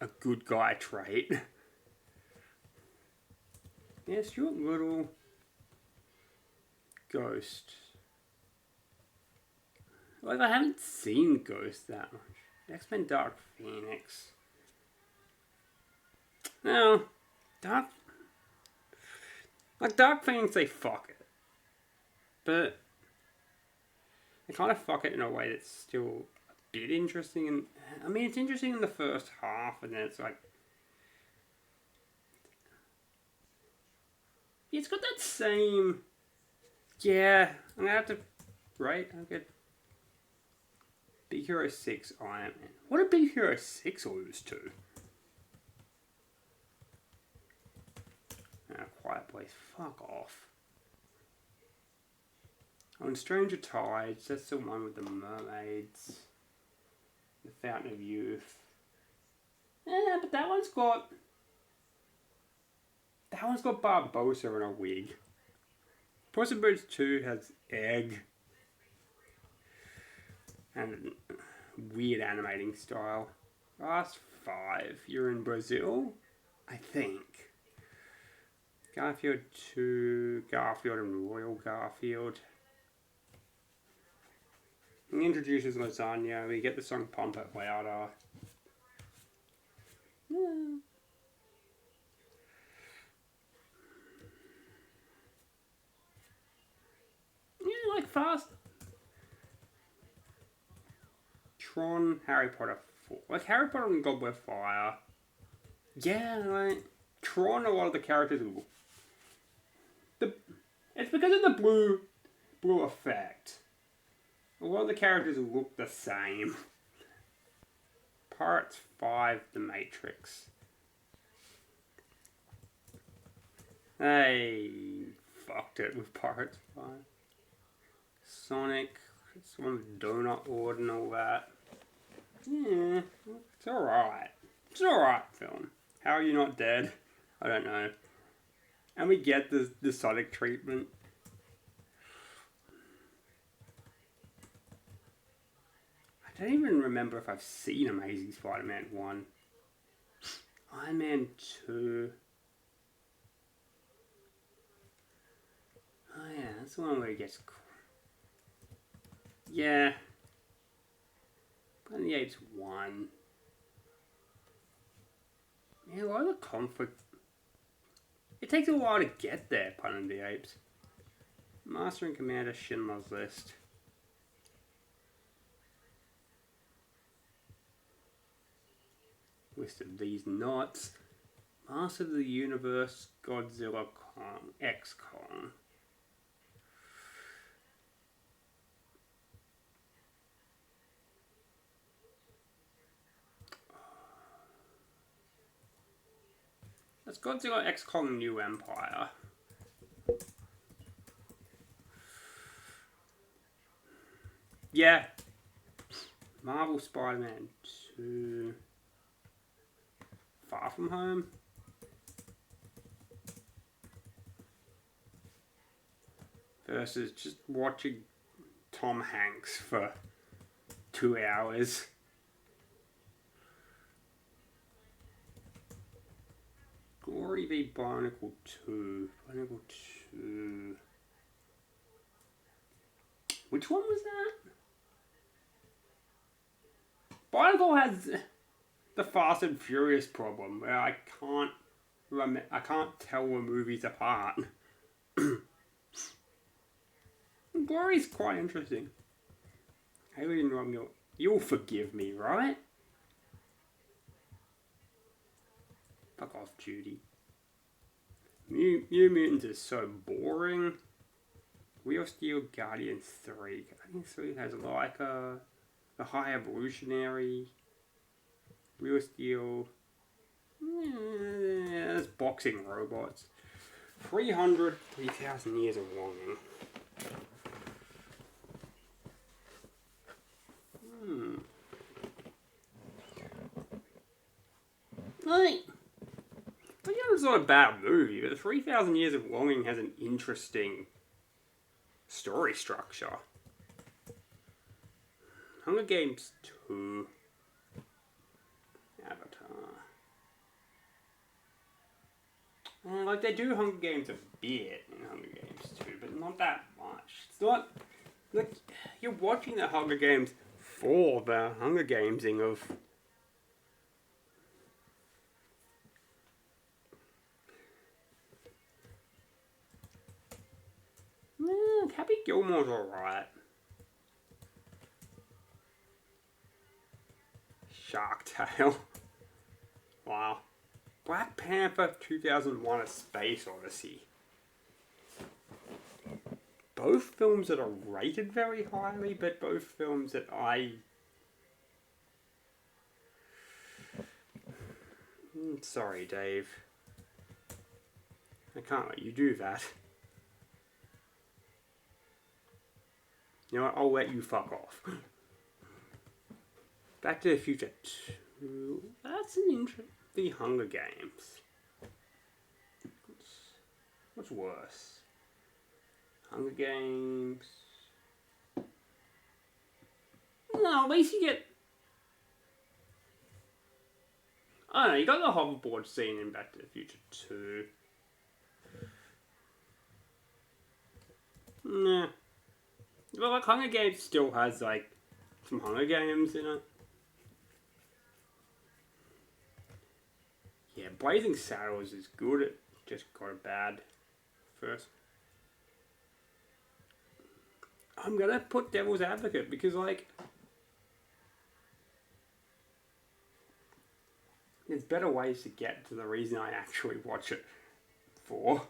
a good guy trait. Yeah, Stuart Little. Ghost. Like, I haven't seen Ghost that much. X-Men Dark Phoenix. No. Dark Phoenix, they fuck it. But they kind of fuck it in a way that's still a bit interesting. And I mean, it's interesting in the first half, and then it's like... It's got that same... Yeah, I'm gonna have to... Right? I'll get... Big Hero 6 Iron Man. What did Big Hero 6 lose to? Quiet Place. Fuck off. Oh, and Stranger Tides. That's the one with the mermaids. The Fountain of Youth. Yeah, but that one's got Barbossa in a wig. Puss in Boots 2 has Egg and weird animating style. Last 5, you're in Brazil, I think. Garfield 2, Garfield and Royal Garfield. He introduces lasagna. We get the song Pump It Louder. Yeah. Yeah, like Fast. Tron, Harry Potter 4. Like Harry Potter and Goblet of Fire. Yeah, like Tron, a lot of the characters. It's because of the blue effect. A lot of the characters look the same. Pirates 5, The Matrix. They fucked it with Pirates 5. Sonic, some Donut Lord and all that. Yeah, it's alright. It's an alright film. How Are You Not Dead? I don't know. And we get the Sonic treatment. I don't even remember if I've seen Amazing Spider-Man 1. Iron Man 2. Oh yeah, that's the one where he gets... Yeah. Planet of the Apes 1. Yeah, a lot of the conflict... It takes a while to get there, Planet of the Apes. Master and Commander, Schindler's List. List of these knots. Master of the Universe, Godzilla, Kong, X-Kong. That's Godzilla, X-Kong, New Empire. Yeah. Marvel Spider-Man 2. Far From Home. Versus just watching Tom Hanks for 2 hours. Glory v. Barnacle 2. Barnacle 2. Which one was that? Barnacle has the Fast and Furious problem where I can't tell the movies apart. Glory's quite interesting. Alien Romeo, you'll forgive me, right? Fuck off, Judy. New Mutants is so boring. Wheel Steel Guardian 3. Guardian 3 has like the High Evolutionary. Wheel Steel. Yeah, that's boxing robots. 3,000 Years of Longing. Like, it's not a bad movie, but 3,000 Years of Longing has an interesting story structure. Hunger Games 2. Avatar. Like, they do Hunger Games a bit in Hunger Games 2, but not that much. It's not... Like, you're watching the Hunger Games for the Hunger Gamesing of... Happy Gilmore's alright. Shark Tale. Wow. Black Panther 2001: A Space Odyssey. Both films that are rated very highly, but both films that sorry, Dave. I can't let you do that. You know what? I'll let you fuck off. Back to the Future 2. That's an interesting. The Hunger Games. What's worse? Hunger Games. No, at least you get. I don't know, you got the hoverboard scene in Back to the Future 2. Nah. But like Hunger Games still has like some Hunger Games in it. Yeah, Blazing Saddles is good. It just got a bad first. I'm gonna put Devil's Advocate because like there's better ways to get to the reason I actually watch it for.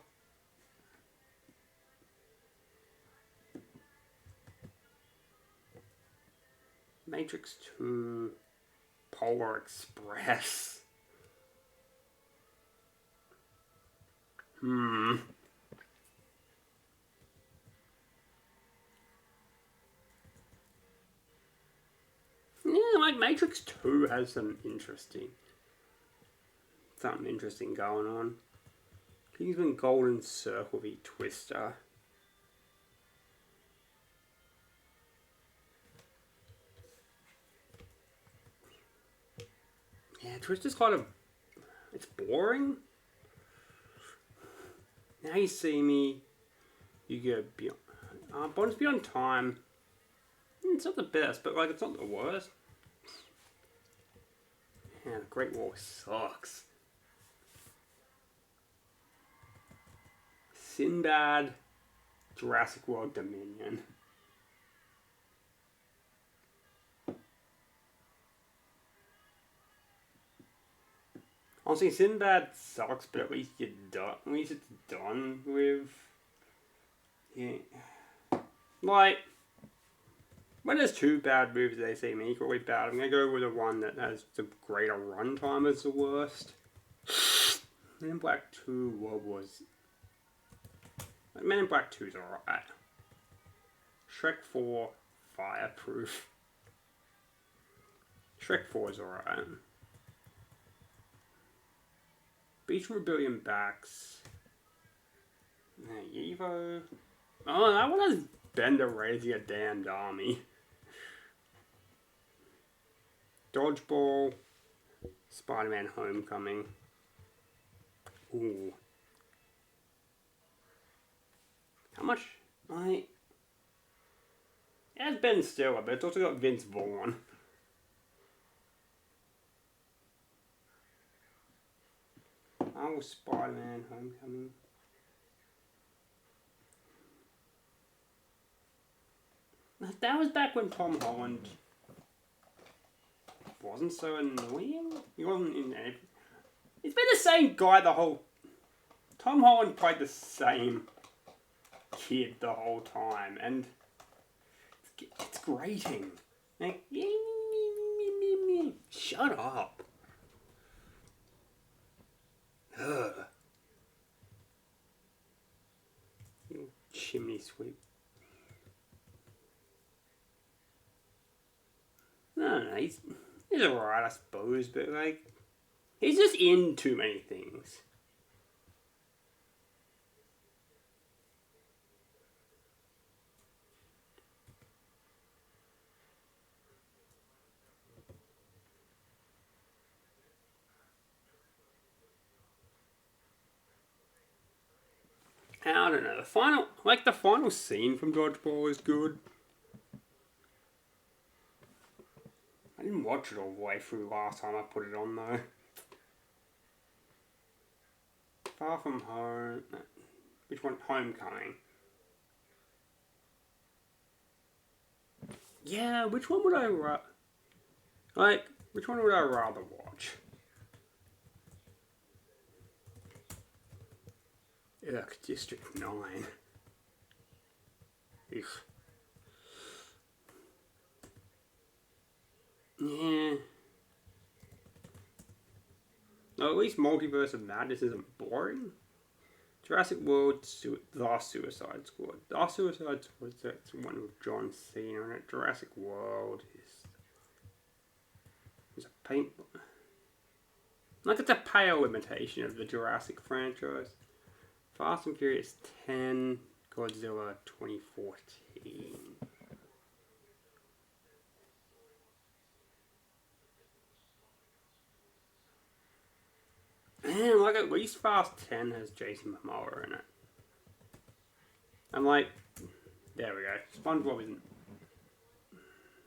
Matrix 2, Polar Express. Yeah, like Matrix 2 has something interesting going on. Kingsman Golden Circle v Twister. Yeah, Twister's kind of... It's boring. Now You See Me, you go beyond... Bonds Beyond Time. It's not the best, but like it's not the worst. Yeah, The Great Wall sucks. Sinbad, Jurassic World Dominion. Honestly, Sinbad sucks, but at least it's done with. Yeah. Like, when there's two bad movies they seem equally bad, I'm gonna go with the one that has the greater runtime as the worst. Men in Black 2, what was... Men in Black 2's alright. Shrek 4, Fireproof. Shrek 4 is alright. Beach Rebellion backs. Evo. Oh, that one has Bender raising a damned army. Dodgeball. Spider-Man Homecoming. Ooh. How much? It has Ben Stiller, but it's also got Vince Vaughn. Oh, Spider-Man Homecoming. That was back when Tom Holland wasn't so annoying. He wasn't in anything. It's been the same guy the whole... Tom Holland played the same kid the whole time, and it's grating. Like, shut up. Ugh. You chimney sweep. No, he's alright, I suppose, but like, he's just in too many things. I don't know, the final scene from Dodgeball is good. I didn't watch it all the way through last time I put it on though. Far From Home. Which one? Homecoming. Yeah, which one would I which one would I rather watch? Ugh, District 9. Ugh. Yeah. No, at least Multiverse of Madness isn't boring. Jurassic World, The Suicide Squad. The Suicide Squad, that's one with John Cena in it. Jurassic World is... paint. Like it's a pale imitation of the Jurassic franchise. Fast and Furious 10, Godzilla 2014. Man, like at least Fast 10 has Jason Momoa in it. I'm like, there we go. SpongeBob isn't.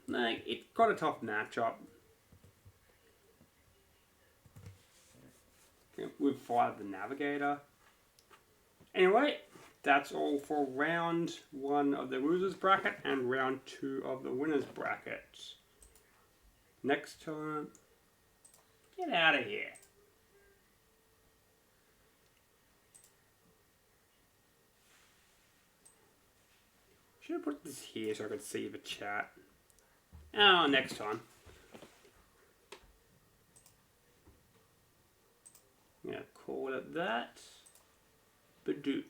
Like, it got a tough matchup. With Flight the Navigator. Anyway, that's all for round 1 of the losers bracket and round 2 of the winners bracket. Next time, get out of here. Should have put this here so I could see the chat. Oh, next time. Yeah, call it that. Badoop.